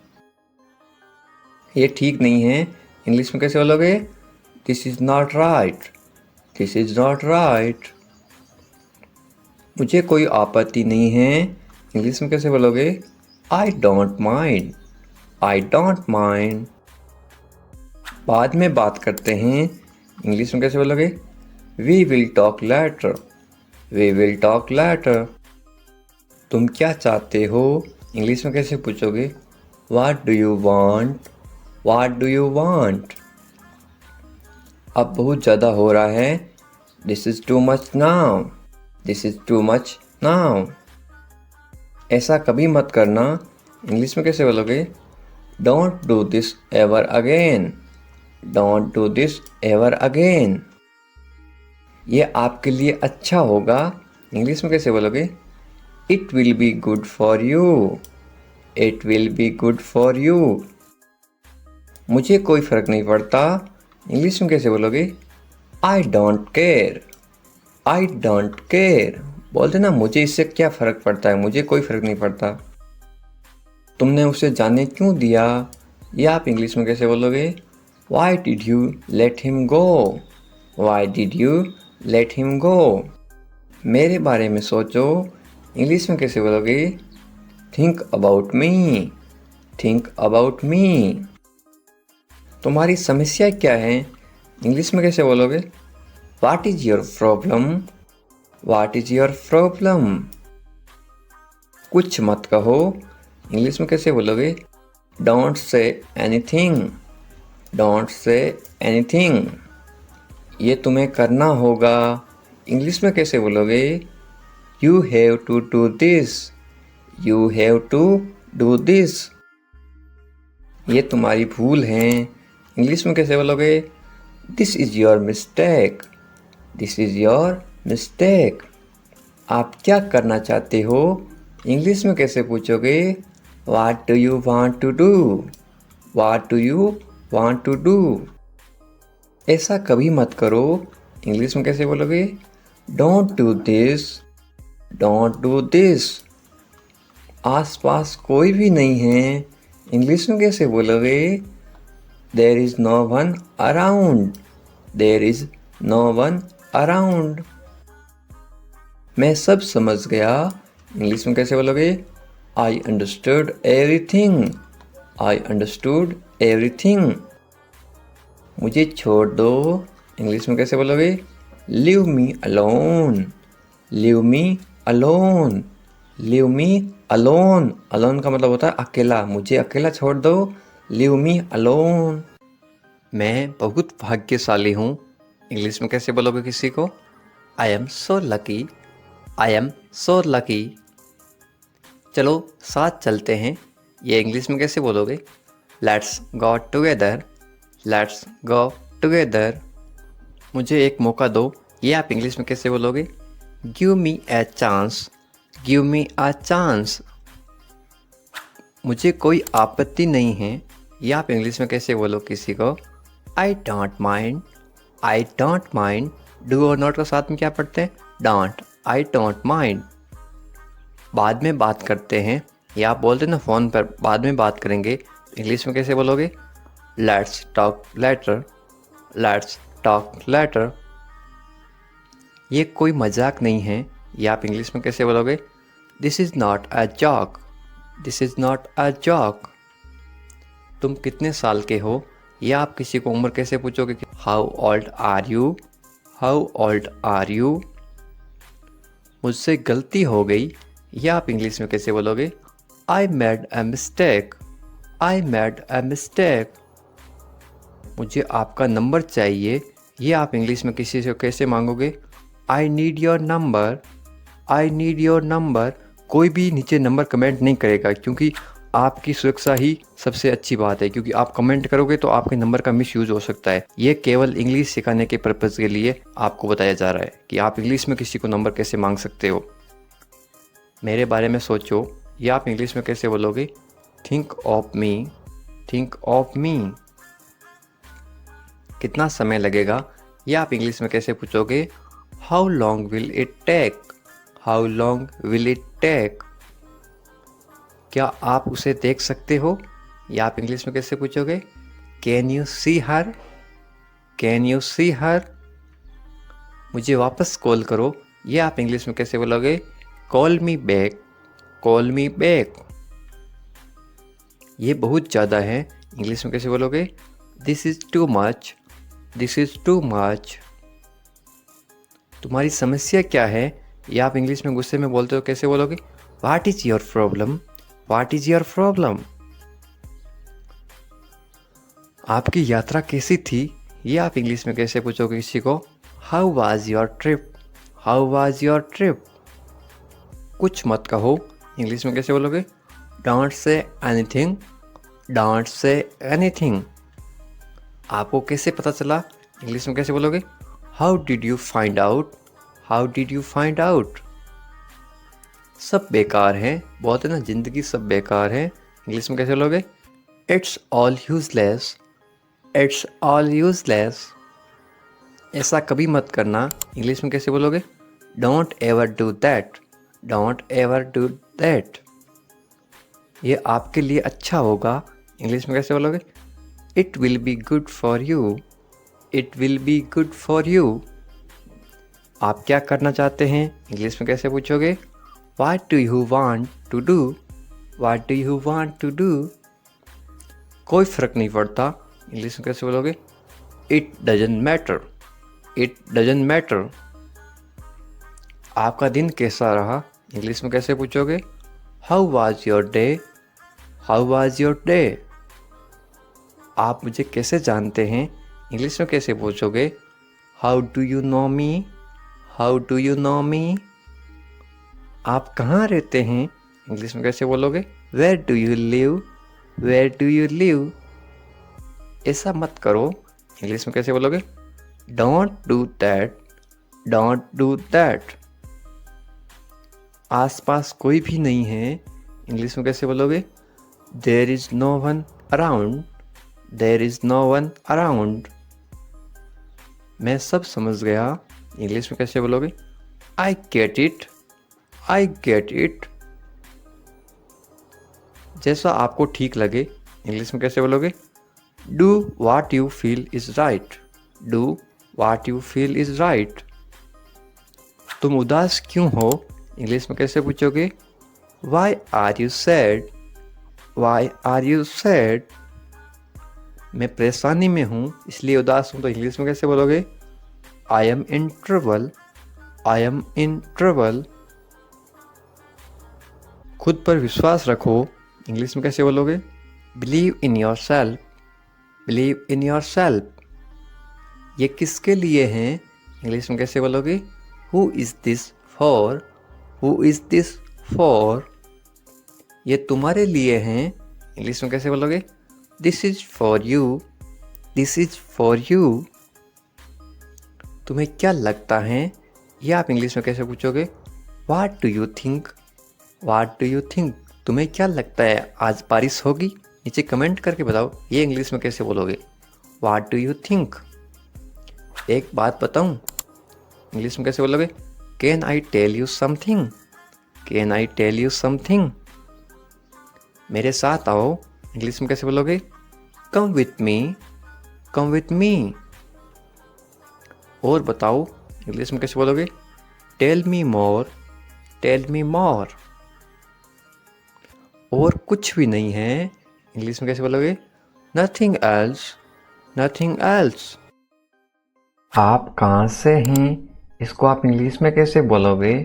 ये ठीक नहीं है, इंग्लिश में कैसे बोलोगे? This is not right, this is not right. मुझे कोई आपत्ति नहीं है, इंग्लिश में कैसे बोलोगे? I don't mind, I don't mind. बाद में बात करते हैं, इंग्लिश में कैसे बोलोगे? We will talk later, we will talk later. तुम क्या चाहते हो, इंग्लिश में कैसे पूछोगे? What do you want, what do you want. अब बहुत ज़्यादा हो रहा है, this is too much now, this is too much now. ऐसा कभी मत करना, इंग्लिश में कैसे बोलोगे? Don't do this ever again, don't do this ever again. ये आपके लिए अच्छा होगा, इंग्लिश में कैसे बोलोगे? It will be good for you, it will be good for you. मुझे कोई फ़र्क नहीं पड़ता, इंग्लिश में कैसे बोलोगे? I don't care, I don't care. बोलते ना मुझे इससे क्या फ़र्क पड़ता है, मुझे कोई फ़र्क नहीं पड़ता। तुमने उसे जाने क्यों दिया, ये आप इंग्लिश में कैसे बोलोगे? Why did you let him go, why did you let him go. मेरे बारे में सोचो, इंग्लिश में कैसे बोलोगे? Think about me, think about मी। तुम्हारी समस्या क्या है, इंग्लिश में कैसे बोलोगे? What is your problem, what is your problem. कुछ मत कहो, इंग्लिश में कैसे बोलोगे? Don't say anything, don't say anything. ये तुम्हें करना होगा, इंग्लिश में कैसे बोलोगे? You have to do this, you have to do this. ये तुम्हारी भूल है, इंग्लिश में कैसे बोलोगे? This is your mistake, this is your mistake. आप क्या करना चाहते हो, इंग्लिश में कैसे पूछोगे? What do you want to do, what do you want to do. ऐसा कभी मत करो, इंग्लिश में कैसे बोलोगे? Don't do this, don't do this. आसपास कोई भी नहीं है, इंग्लिश में कैसे बोलोगे? There is no one around, there is no one around. मैं सब समझ गया, इंग्लिश में कैसे बोलोगे? I understood everything, I understood everything. मुझे छोड़ दो, इंग्लिश में कैसे बोलोगे? Leave me alone, leave me alone, leave me alone. Alone का मतलब होता है अकेला, मुझे अकेला छोड़ दो, लीव मी अलोन। मैं बहुत भाग्यशाली हूँ, इंग्लिश में कैसे बोलोगे किसी को? I am so lucky, I am so lucky. चलो साथ चलते हैं, ये इंग्लिश में कैसे बोलोगे? Let's go together, let's go together. मुझे एक मौका दो, ये आप इंग्लिश में कैसे बोलोगे? Give me a chance, give me a chance. मुझे कोई आपत्ति नहीं है, ये आप इंग्लिश में कैसे बोलो किसी को? आई don't mind, I don't mind. Do और नॉट का साथ में क्या पढ़ते हैं? Don't, I don't mind. बाद में बात करते हैं, या आप बोलते ना फ़ोन पर बाद में बात करेंगे, इंग्लिश में कैसे बोलोगे? Let's talk later, let's talk later. ये कोई मजाक नहीं है, ये आप इंग्लिश में कैसे बोलोगे? This is not a joke, this is not a joke. तुम कितने साल के हो, या आप किसी को उम्र कैसे पूछोगे कि how old are you, how old are you. मुझसे गलती हो गई, या आप इंग्लिश में कैसे बोलोगे, I made a mistake, I made a mistake. मुझे आपका नंबर चाहिए, ये आप इंग्लिश में किसी से कैसे मांगोगे, I need your number, I need your number. कोई भी नीचे नंबर कमेंट नहीं करेगा, क्योंकि आपकी सुरक्षा ही सबसे अच्छी बात है, क्योंकि आप कमेंट करोगे तो आपके नंबर का मिस यूज़ हो सकता है। ये केवल इंग्लिश सिखाने के पर्पज़ के लिए आपको बताया जा रहा है कि आप इंग्लिश में किसी को नंबर कैसे मांग सकते हो। मेरे बारे में सोचो, ये आप इंग्लिश में कैसे बोलोगे, think of me, think of me. कितना समय लगेगा, ये आप इंग्लिश में कैसे पूछोगे, how long will it take, how long will it take. क्या आप उसे देख सकते हो, या आप इंग्लिश में कैसे पूछोगे, can you see her, can you see her. मुझे वापस कॉल करो, ये आप इंग्लिश में कैसे बोलोगे, call me back, call me back. ये बहुत ज़्यादा है, इंग्लिश में कैसे बोलोगे, this is too much, this is too much. तुम्हारी समस्या क्या है, या आप इंग्लिश में गुस्से में बोलते हो कैसे बोलोगे, what is your problem, what is your problem. आपकी यात्रा कैसी थी, ये आप इंग्लिश में कैसे पूछोगे किसी को, how was your trip, how was your trip. कुछ मत कहो, इंग्लिश में कैसे बोलोगे, don't say anything, don't say anything. आपको कैसे पता चला, इंग्लिश में कैसे बोलोगे, how did you find out, how did you find out. सब बेकार है, बोलते ना ज़िंदगी सब बेकार है, इंग्लिश में कैसे बोलोगे, it's all useless, it's all useless. ऐसा कभी मत करना, इंग्लिश में कैसे बोलोगे, don't ever do that, don't ever do that. ये आपके लिए अच्छा होगा, इंग्लिश में कैसे बोलोगे, it will be good for you, it will be good for you. आप क्या करना चाहते हैं, इंग्लिश में कैसे पूछोगे, what do you want to do, what do you want to do. कोई फ़र्क नहीं पड़ता, इंग्लिश में कैसे बोलोगे, it doesn't matter, it doesn't matter. आपका दिन कैसा रहा, इंग्लिश में कैसे पूछोगे, how was your day, how was your day. आप मुझे कैसे जानते हैं, इंग्लिश में कैसे पूछोगे, how do you know me, how do you know me. आप कहाँ रहते हैं, इंग्लिश में कैसे बोलोगे, where do you live, where do you live. ऐसा मत करो, इंग्लिश में कैसे बोलोगे, don't do that, don't do that. आसपास कोई भी नहीं है, इंग्लिश में कैसे बोलोगे, there is no one around, there is no one around. मैं सब समझ गया, इंग्लिश में कैसे बोलोगे, I get it, I get it. जैसा आपको ठीक लगे, इंग्लिश में कैसे बोलोगे, do what you feel is right, do what you feel is right. तुम उदास क्यों हो, इंग्लिश में कैसे पूछोगे, why are you sad, why are you sad. मैं परेशानी में हूँ इसलिए उदास हूँ, तो इंग्लिश में कैसे बोलोगे, I M in trouble, I am in trouble. खुद पर विश्वास रखो, इंग्लिश में कैसे बोलोगे, believe in your self, believe in your self. ये किसके लिए हैं, इंग्लिश में कैसे बोलोगे, who is this for, who is this for. ये तुम्हारे लिए हैं, इंग्लिश में कैसे बोलोगे, this is for you, this is for you. तुम्हें क्या लगता है, ये आप इंग्लिश में कैसे पूछोगे, what do you think, what do you think. तुम्हें क्या लगता है आज बारिश होगी, नीचे कमेंट करके बताओ, ये इंग्लिश में कैसे बोलोगे, व्हाट डू यू थिंक। एक बात बताऊं, इंग्लिश में कैसे बोलोगे, can I tell you something, can I tell you something. मेरे साथ आओ, इंग्लिश में कैसे बोलोगे, come with me, come with मी। और बताओ, इंग्लिश में कैसे बोलोगे, टेल मी मोर, टेल मी मोर। और कुछ भी नहीं है, इंग्लिश में कैसे बोलोगे? Nothing else, nothing else. आप कहाँ से हैं, इसको आप इंग्लिश में कैसे बोलोगे?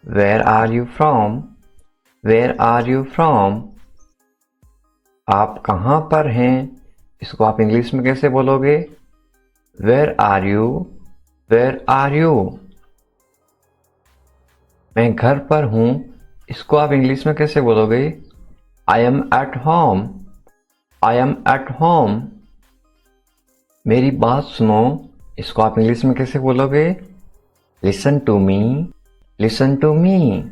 Where are you from, where are you from. आप कहाँ पर हैं, इसको आप इंग्लिश में कैसे बोलोगे? Where are you, where are you. मैं घर पर हूँ, इसको आप इंग्लिश में कैसे बोलोगे? I am at home, I am at home. मेरी बात सुनो, इसको आप इंग्लिश में कैसे बोलोगे? Listen to me, listen to me.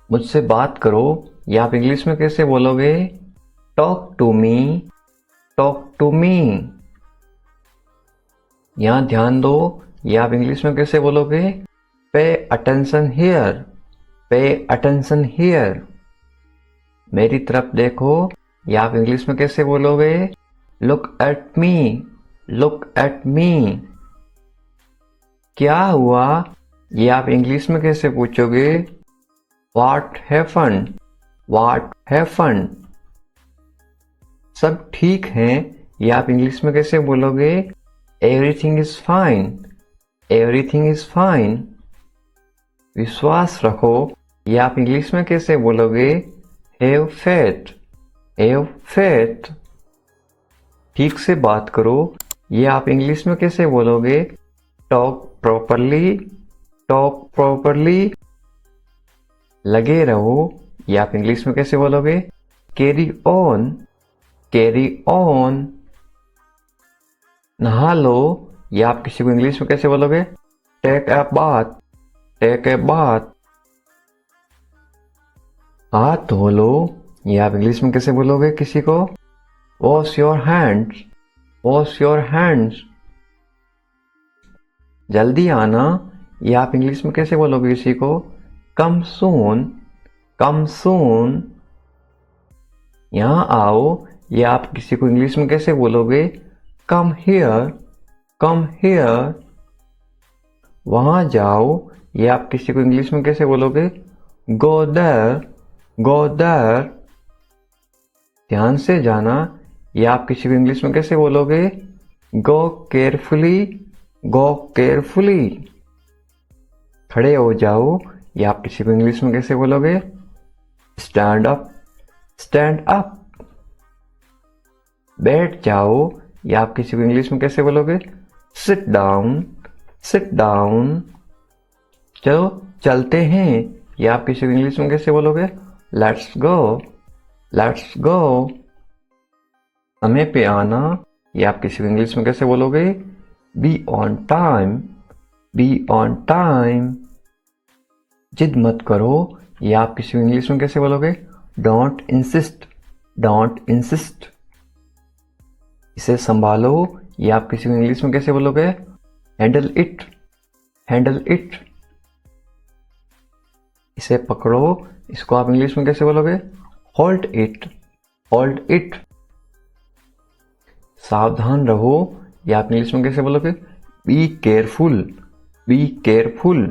मुझसे बात करो, ये आप इंग्लिश में कैसे बोलोगे? Talk to me, talk to me. यहां ध्यान दो, ये आप इंग्लिश में कैसे बोलोगे? Pay attention here, pay attention here. मेरी तरफ देखो, ये आप इंग्लिश में कैसे बोलोगे? Look at me, look at मी। क्या हुआ, ये आप इंग्लिश में कैसे पूछोगे? What happened, what happened। सब ठीक है, ये आप इंग्लिश में कैसे बोलोगे? Everything is fine, everything is fine। विश्वास रखो, ये आप इंग्लिश में कैसे बोलोगे? Have faith, have faith। ठीक से बात करो, ये आप इंग्लिश में कैसे बोलोगे? Talk properly, talk properly. लगे रहो, ये आप इंग्लिश में कैसे बोलोगे? Carry on, carry on. नहा लो, ये आप किसी को इंग्लिश में कैसे बोलोगे? Take a bath, take a bath. हाथ धो लो, ये आप इंग्लिश में कैसे बोलोगे किसी को? Wash your hands, wash your hands. जल्दी आना, ये आप इंग्लिश में कैसे बोलोगे किसी को? कम सून, कम सून। यहां आओ, ये आप किसी को इंग्लिश में कैसे बोलोगे? Come here, come here. वहां जाओ, ये आप किसी को इंग्लिश में कैसे बोलोगे? Go there, go there. ध्यान से जाना, ये आप किसी को इंग्लिश में कैसे बोलोगे? गो केयरफुली, गो केयरफुली। खड़े हो जाओ, ये आप किसी को इंग्लिश में कैसे बोलोगे? Stand up, stand up. बैठ जाओ, ये आप किसी को इंग्लिश में कैसे बोलोगे? Sit down, sit down. चलो चलते हैं, ये आप किसी को इंग्लिश में कैसे बोलोगे? Let's go, let's go. समय पे आना, ये आप किसी को इंग्लिश में कैसे बोलोगे? Be on time, be on time. जिद मत करो, ये आप किसी को इंग्लिश में कैसे बोलोगे? Don't insist, don't insist. इसे संभालो, ये आप किसी को इंग्लिश में कैसे बोलोगे? Handle it, handle it. इसे पकड़ो, इसको आप इंग्लिश में कैसे बोलोगे? Hold it, hold it. सावधान रहो, ये आप इंग्लिश में कैसे बोलोगे? Be careful, be careful.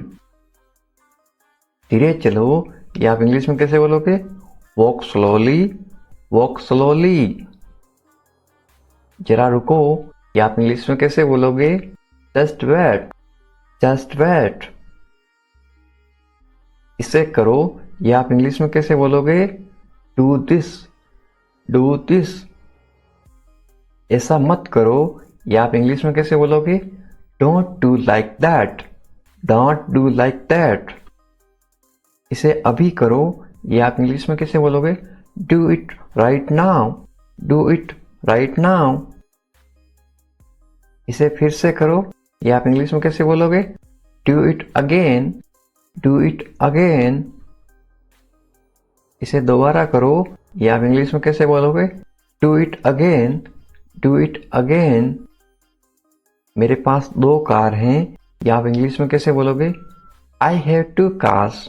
धीरे चलो, ये आप इंग्लिश में कैसे बोलोगे? Walk slowly, walk slowly. जरा रुको, ये आप इंग्लिश में कैसे बोलोगे? Just wait, just wait. इसे करो, ये आप इंग्लिश में कैसे बोलोगे? Do this, do this. ऐसा मत करो, ये आप इंग्लिश में कैसे बोलोगे? Don't do like that, don't do like that. इसे अभी करो, ये आप इंग्लिश में कैसे बोलोगे? Do it right now, do it right now. इसे फिर से करो, ये आप इंग्लिश में कैसे बोलोगे? Do it again, do it again. इसे दोबारा करो, ये आप इंग्लिश में कैसे बोलोगे? Do it again, do it again. मेरे पास 2 कार हैं, ये आप इंग्लिश में कैसे बोलोगे? I have 2 cars,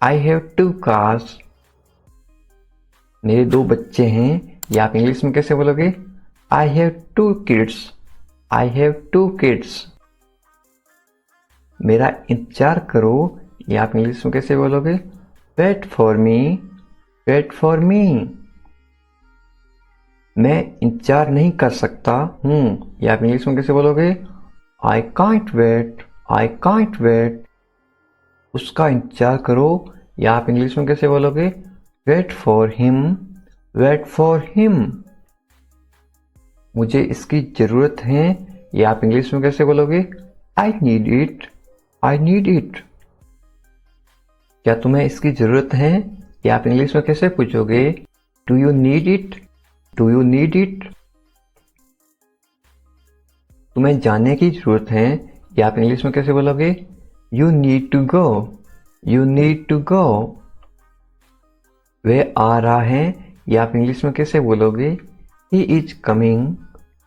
I have 2 cars. मेरे 2 बच्चे हैं, ये आप इंग्लिश में कैसे बोलोगे? I have 2 kids, I have 2 kids. मेरा इंतजार करो, ये आप इंग्लिश में कैसे बोलोगे? Wait for me, wait for me. मैं इंतजार नहीं कर सकता हूँ, या आप इंग्लिश में कैसे बोलोगे? I can't wait, I can't wait. उसका इंतजार करो, या आप इंग्लिश में कैसे बोलोगे? Wait for him, wait for him. मुझे इसकी जरूरत है, या आप इंग्लिश में कैसे बोलोगे? I need it, I need it. क्या तुम्हें इसकी जरूरत है, या आप इंग्लिश में कैसे पूछोगे? Do you need it, do you need it. तुम्हें जाने की जरूरत है, या आप इंग्लिश में कैसे बोलोगे? You need to go, you need to go. वह आ रहा है, या आप इंग्लिश में कैसे बोलोगे? He is coming,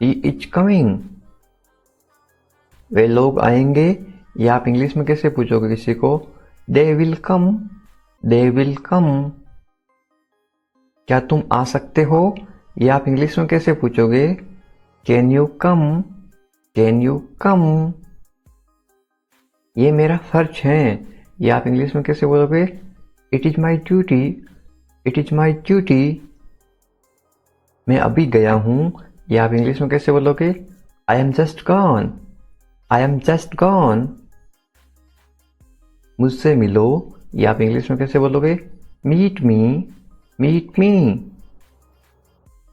he is coming. वे लोग आएंगे, या आप इंग्लिश में कैसे पूछोगे किसी को? They will come, they will come. क्या तुम आ सकते हो, या आप इंग्लिश में कैसे पूछोगे? Can you come, can you कम। ये मेरा फर्ज है, या आप इंग्लिश में कैसे बोलोगे? It is my duty, it is my duty. मैं अभी गया हूं, या आप इंग्लिश में कैसे बोलोगे? I am just gone, I am just gone. मुझसे मिलो, या आप इंग्लिश में कैसे बोलोगे? Meet me, meet me.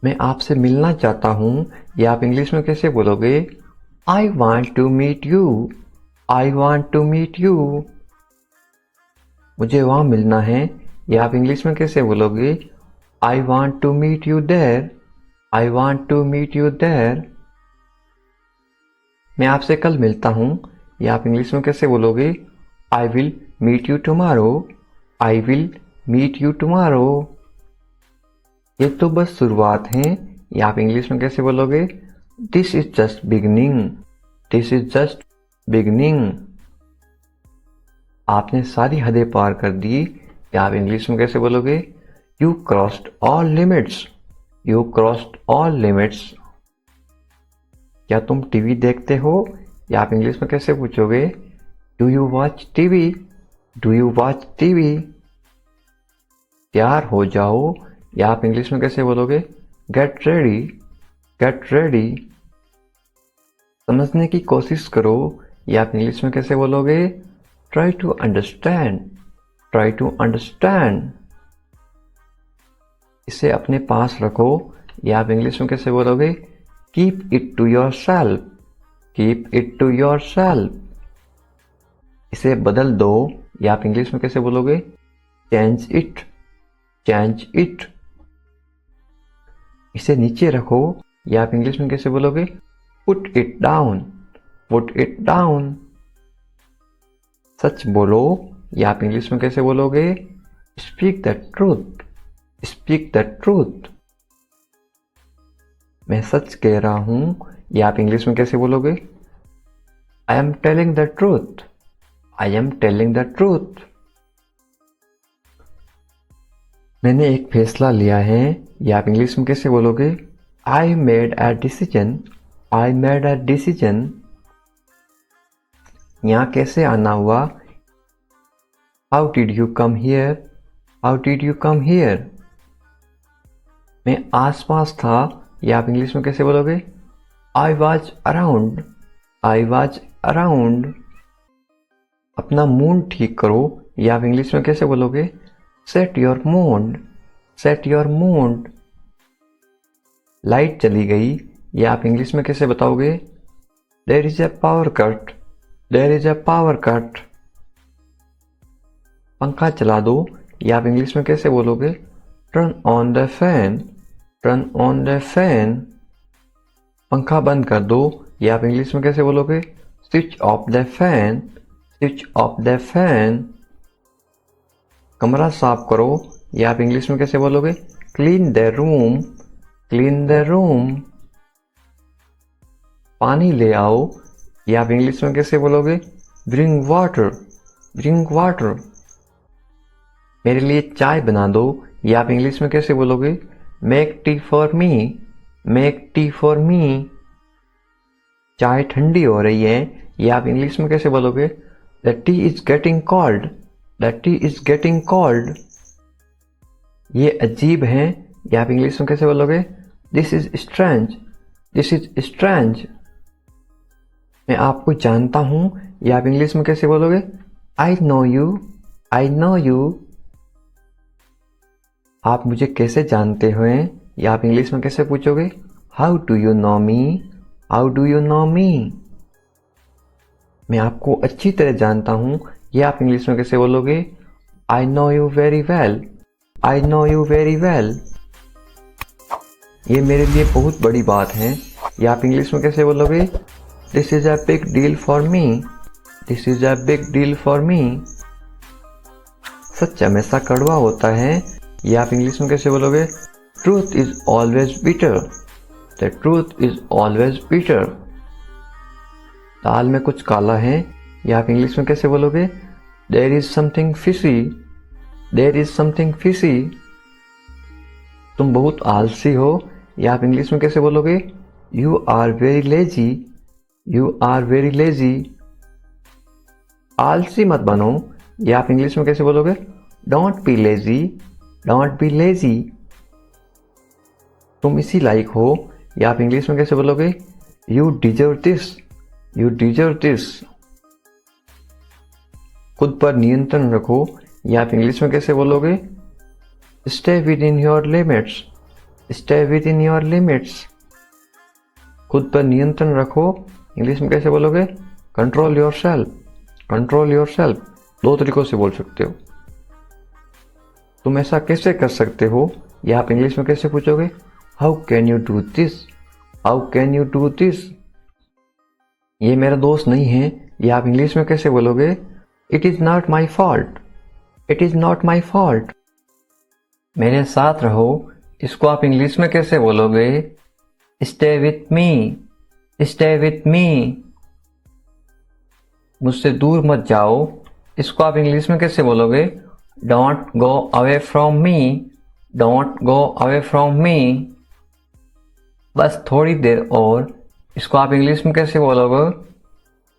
मैं आपसे मिलना चाहता हूं, या आप इंग्लिश में कैसे बोलोगे? I want to meet you, I want to meet you. मुझे वहां मिलना है, या आप इंग्लिश में कैसे बोलोगे? I want to meet you there, I want to meet you there. मैं आपसे कल मिलता हूं, या आप इंग्लिश में कैसे बोलोगे? I will meet you tomorrow, I will meet you tomorrow. ये तो बस शुरुआत है, या आप इंग्लिश में कैसे बोलोगे? This is just beginning, this is just beginning. आपने सारी हदें पार कर दी, या आप इंग्लिश में कैसे बोलोगे? You crossed all limits, you crossed all limits. क्या तुम टीवी देखते हो, या आप इंग्लिश में कैसे पूछोगे? Do you watch TV, do you watch TV. तैयार हो जाओ, या आप इंग्लिश में कैसे बोलोगे? Get ready, get ready. समझने की कोशिश करो, या आप इंग्लिश में कैसे बोलोगे? Try to understand, try to understand. इसे अपने पास रखो, या आप इंग्लिश में कैसे बोलोगे? Keep it to yourself, keep it to yourself. इसे बदल दो, या आप इंग्लिश में कैसे बोलोगे? Change it, change it. इसे नीचे रखो, या आप इंग्लिश में कैसे बोलोगे? Put it down, put it down. सच बोलो, या आप इंग्लिश में कैसे बोलोगे? Speak the truth, speak the truth. मैं सच कह रहा हूं, या आप इंग्लिश में कैसे बोलोगे? I am telling the truth, I am telling the truth. मैंने एक फैसला लिया है, या आप इंग्लिश में कैसे बोलोगे? I made a decision, I made a decision. यहाँ कैसे आना हुआ? How did you come here, how did you come here. मैं आसपास था, या आप इंग्लिश में कैसे बोलोगे? I was around, I was around. अपना मूड ठीक करो, या आप इंग्लिश में कैसे बोलोगे? Set your mood, set your mood. Light चली गई, या आप इंग्लिश में कैसे बताओगे? There is a power cut, there is a power cut. पंखा चला दो, या आप इंग्लिश में कैसे बोलोगे? Turn on the fan, turn on the fan. पंखा बंद कर दो, या आप इंग्लिश में कैसे बोलोगे? Switch off the fan, switch off the fan. कमरा साफ करो, या आप इंग्लिश में कैसे बोलोगे? Clean the room, clean the room. पानी ले आओ, या आप इंग्लिश में कैसे बोलोगे? Bring water, bring water. मेरे लिए चाय बना दो, या आप इंग्लिश में कैसे बोलोगे? Make tea for me, make tea for me. चाय ठंडी हो रही है, या आप इंग्लिश में कैसे बोलोगे? The T is getting cold, the T is getting cold. ये अजीब है, ये आप इंग्लिश में कैसे बोलोगे? This is strange, this is strange. मैं आपको जानता हूँ, ये आप इंग्लिश में कैसे बोलोगे? I know you, I know you. आप मुझे कैसे जानते हो? ये आप इंग्लिश में कैसे पूछोगे? How do you know me, how do you know me. मैं आपको अच्छी तरह जानता हूँ, ये आप इंग्लिश में कैसे बोलोगे? I know you very well, I know you very well. ये मेरे लिए बहुत बड़ी बात है, ये आप इंग्लिश में कैसे बोलोगे? This is a big deal for me, this is a big deal for me. सच हमेशा कड़वा होता है, ये आप इंग्लिश में कैसे बोलोगे? Truth is always bitter, the truth is always bitter. दाल में कुछ काला है, ये आप इंग्लिश में कैसे बोलोगे? There is something fishy, there is something fishy. तुम बहुत आलसी हो, ये आप इंग्लिश में कैसे बोलोगे? You are very lazy, you are very lazy. आलसी मत बनो, ये आप इंग्लिश में कैसे बोलोगे? Don't be lazy, don't be lazy. तुम इसी लायक हो, ये आप इंग्लिश में कैसे बोलोगे? You deserve this, you deserve this. खुद पर नियंत्रण रखो, ये आप इंग्लिश में कैसे बोलोगे? Stay with in your limits, stay with in your limits. खुद पर नियंत्रण रखो, इंग्लिश में कैसे बोलोगे? Control your self, control your self. दो तरीकों से बोल सकते हो। तुम ऐसा कैसे कर सकते हो, ये आप इंग्लिश में कैसे पूछोगे? How can you do this, how can you do this. ये मेरा दोस्त नहीं है, ये आप इंग्लिश में कैसे बोलोगे? It is not my fault, it is not my fault. मेरे साथ रहो, इसको आप इंग्लिश में कैसे बोलोगे? Stay with me, stay with me. मुझसे दूर मत जाओ, इसको आप इंग्लिश में कैसे बोलोगे? Don't go away from me, don't go away from me. बस थोड़ी देर और, इसको आप इंग्लिश में कैसे बोलोगे?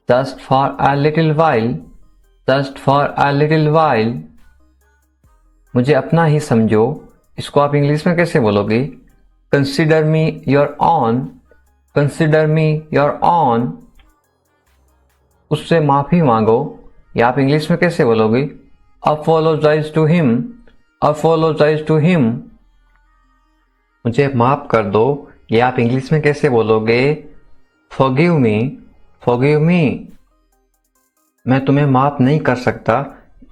Just for a little while, just for a little while. मुझे अपना ही समझो, इसको आप इंग्लिश में कैसे बोलोगे? Consider me your own, consider me your own. उससे माफी मांगो, या आप इंग्लिश में कैसे बोलोगे? Apologise to him, apologise to him. मुझे माफ कर दो, ये आप इंग्लिश में कैसे बोलोगे? Forgive me, forgive me. मैं तुम्हें माफ नहीं कर सकता,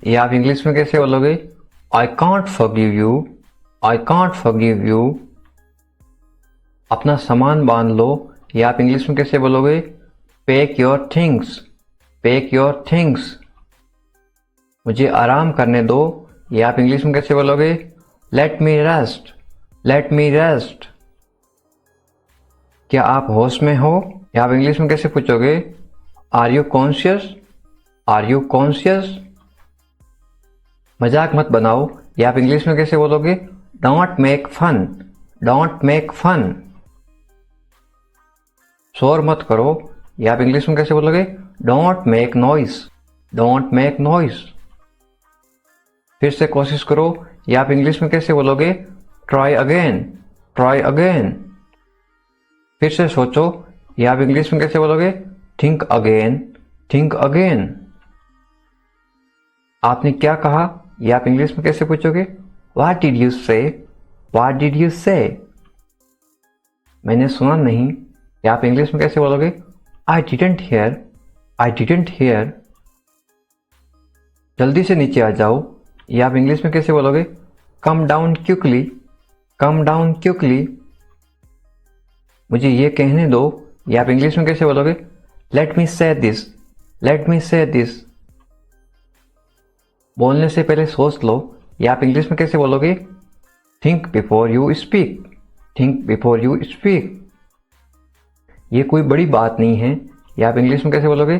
ये आप इंग्लिश में कैसे बोलोगे? I can't forgive you, I can't forgive you. अपना सामान बांध लो, ये आप इंग्लिश में कैसे बोलोगे? Pack your things, pack your things. मुझे आराम करने दो, ये आप इंग्लिश में कैसे बोलोगे? लेट मी रेस्ट, लेट मी रेस्ट। क्या आप होश में हो, या आप इंग्लिश में कैसे पूछोगे? Are you conscious, are you conscious. मजाक मत बनाओ, या आप इंग्लिश में कैसे बोलोगे? Don't make fun, don't make fun. शोर मत करो, या आप इंग्लिश में कैसे बोलोगे? Don't make noise, don't make noise. फिर से कोशिश करो, या आप इंग्लिश में कैसे बोलोगे? Try again, try again. फिर से सोचो, या आप इंग्लिश में कैसे बोलोगे? Think again, think again. आपने क्या कहा, या आप इंग्लिश में कैसे पूछोगे? व्हाट डिड यू से, व्हाट डिड यू से। मैंने सुना नहीं, या आप इंग्लिश में कैसे बोलोगे? I didn't here, I didn't here. जल्दी से नीचे आ जाओ, या आप इंग्लिश में कैसे बोलोगे? Come down quickly, come down quickly. मुझे ये कहने दो, या आप इंग्लिश में कैसे बोलोगे? लेट मी से दिस, लेट मी से दिस। बोलने से पहले सोच लो, या आप इंग्लिश में कैसे बोलोगे? Think before you speak, think before you speak. ये कोई बड़ी बात नहीं है, या आप इंग्लिश में कैसे बोलोगे?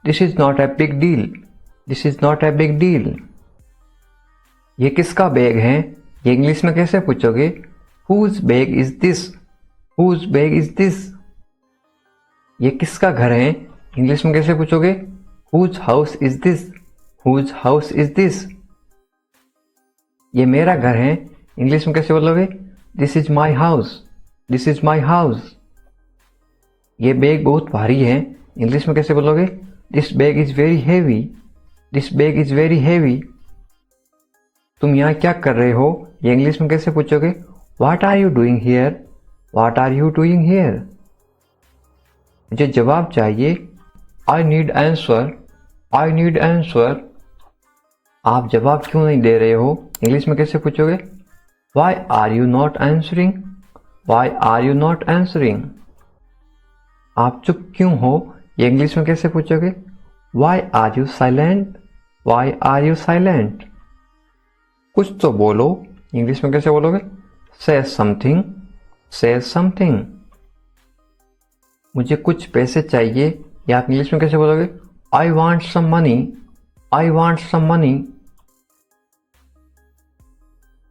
This is not a big deal, this is not a big deal. ये किसका बैग है, ये इंग्लिश में कैसे पूछोगे? Whose bag is this, whose bag is this. ये किसका घर है, इंग्लिश में कैसे पूछोगे? Whose house is this, whose house is this. ये मेरा घर है, इंग्लिश में कैसे बोलोगे? This is my house, this is my house. ये बैग बहुत भारी है, इंग्लिश में कैसे बोलोगे? This bag is very heavy, this bag is very heavy. तुम यहाँ क्या कर रहे हो? ये इंग्लिश में कैसे पूछोगे? What are you doing here, what are you doing here. मुझे जवाब चाहिए, I need answer, I need answer. आप जवाब क्यों नहीं दे रहे हो? इंग्लिश में कैसे पूछोगे? Why are you not answering, why are you not answering. आप चुप क्यों हो? ये इंग्लिश में कैसे पूछोगे? Why are you silent, why are you silent. कुछ तो बोलो, इंग्लिश में कैसे बोलोगे? से समथिंग, से समथिंग। मुझे कुछ पैसे चाहिए, या आप इंग्लिश में कैसे बोलोगे? I want some money, I want some money.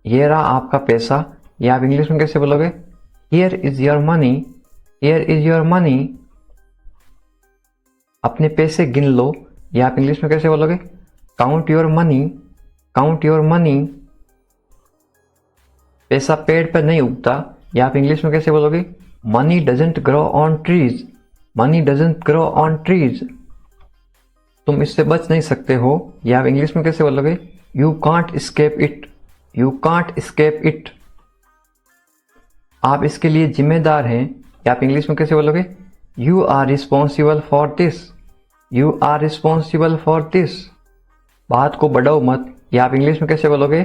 ये रहा आपका पैसा, या आप इंग्लिश में कैसे बोलोगे? Here is your money, here is your money. अपने पैसे गिन लो, या आप इंग्लिश में कैसे बोलोगे? Count your money, count your money. पैसा पेड़ पर नहीं उगता, या आप इंग्लिश में कैसे बोलोगे? Money doesn't grow on trees, money doesn't grow on trees. तुम इससे बच नहीं सकते हो, या आप इंग्लिश में कैसे बोलोगे? You can't escape it, you can't escape it. आप इसके लिए जिम्मेदार हैं, या आप इंग्लिश में कैसे बोलोगे? You are responsible for this, you are responsible for this. बात को बढ़ाओ मत, या आप इंग्लिश में कैसे बोलोगे?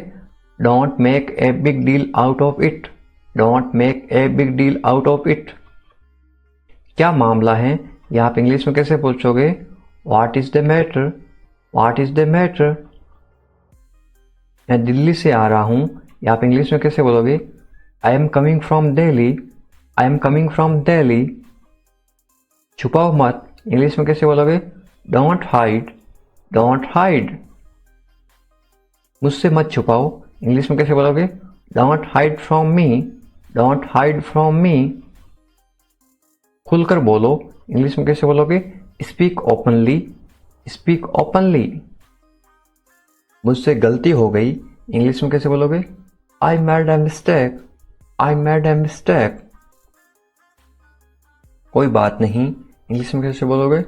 Don't make a big deal out of it, don't make a big deal out of it. क्या मामला है, या आप इंग्लिश में कैसे पूछोगे? What is the matter, what is the matter. मैं दिल्ली से आ रहा हूं, या आप इंग्लिश में कैसे बोलोगे? I am coming from Delhi, I am coming from Delhi. छुपाओ मत, इंग्लिश में कैसे बोलोगे? Don't hide, don't hide. मुझसे मत छुपाओ, इंग्लिश में कैसे बोलोगे? Don't hide from me, don't hide from me. खुलकर बोलो, इंग्लिश में कैसे बोलोगे? Speak openly, speak openly. मुझसे गलती हो गई, इंग्लिश में कैसे बोलोगे? I made a mistake, I made a mistake. कोई बात नहीं, इंग्लिश में कैसे बोलोगे?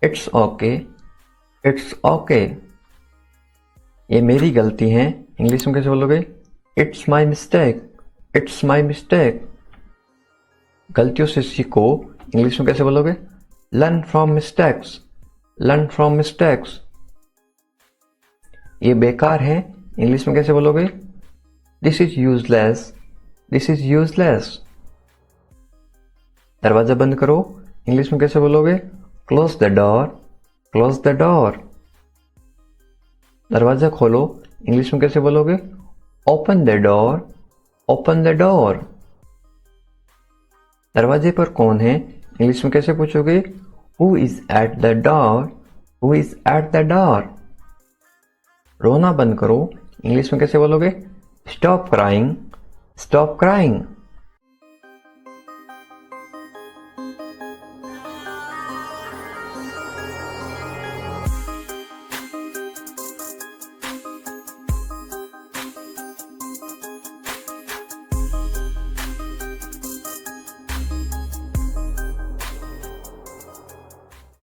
It's okay, it's okay. ये मेरी गलती है, इंग्लिश में कैसे बोलोगे? It's my mistake, it's my mistake. गलतियों से सीखो, इंग्लिश में कैसे बोलोगे? Learn from mistakes, learn from mistakes. ये बेकार है, इंग्लिश में कैसे बोलोगे? This is useless, this is useless. दरवाजा बंद करो, इंग्लिश में कैसे बोलोगे? Close the door, close the door. दरवाजा खोलो, इंग्लिश में कैसे बोलोगे? Open the door, open the door. दरवाजे पर कौन है, इंग्लिश में कैसे पूछोगे? Who is at the door, who is at the door. रोना बंद करो, इंग्लिश में कैसे बोलोगे? Stop crying, stop crying.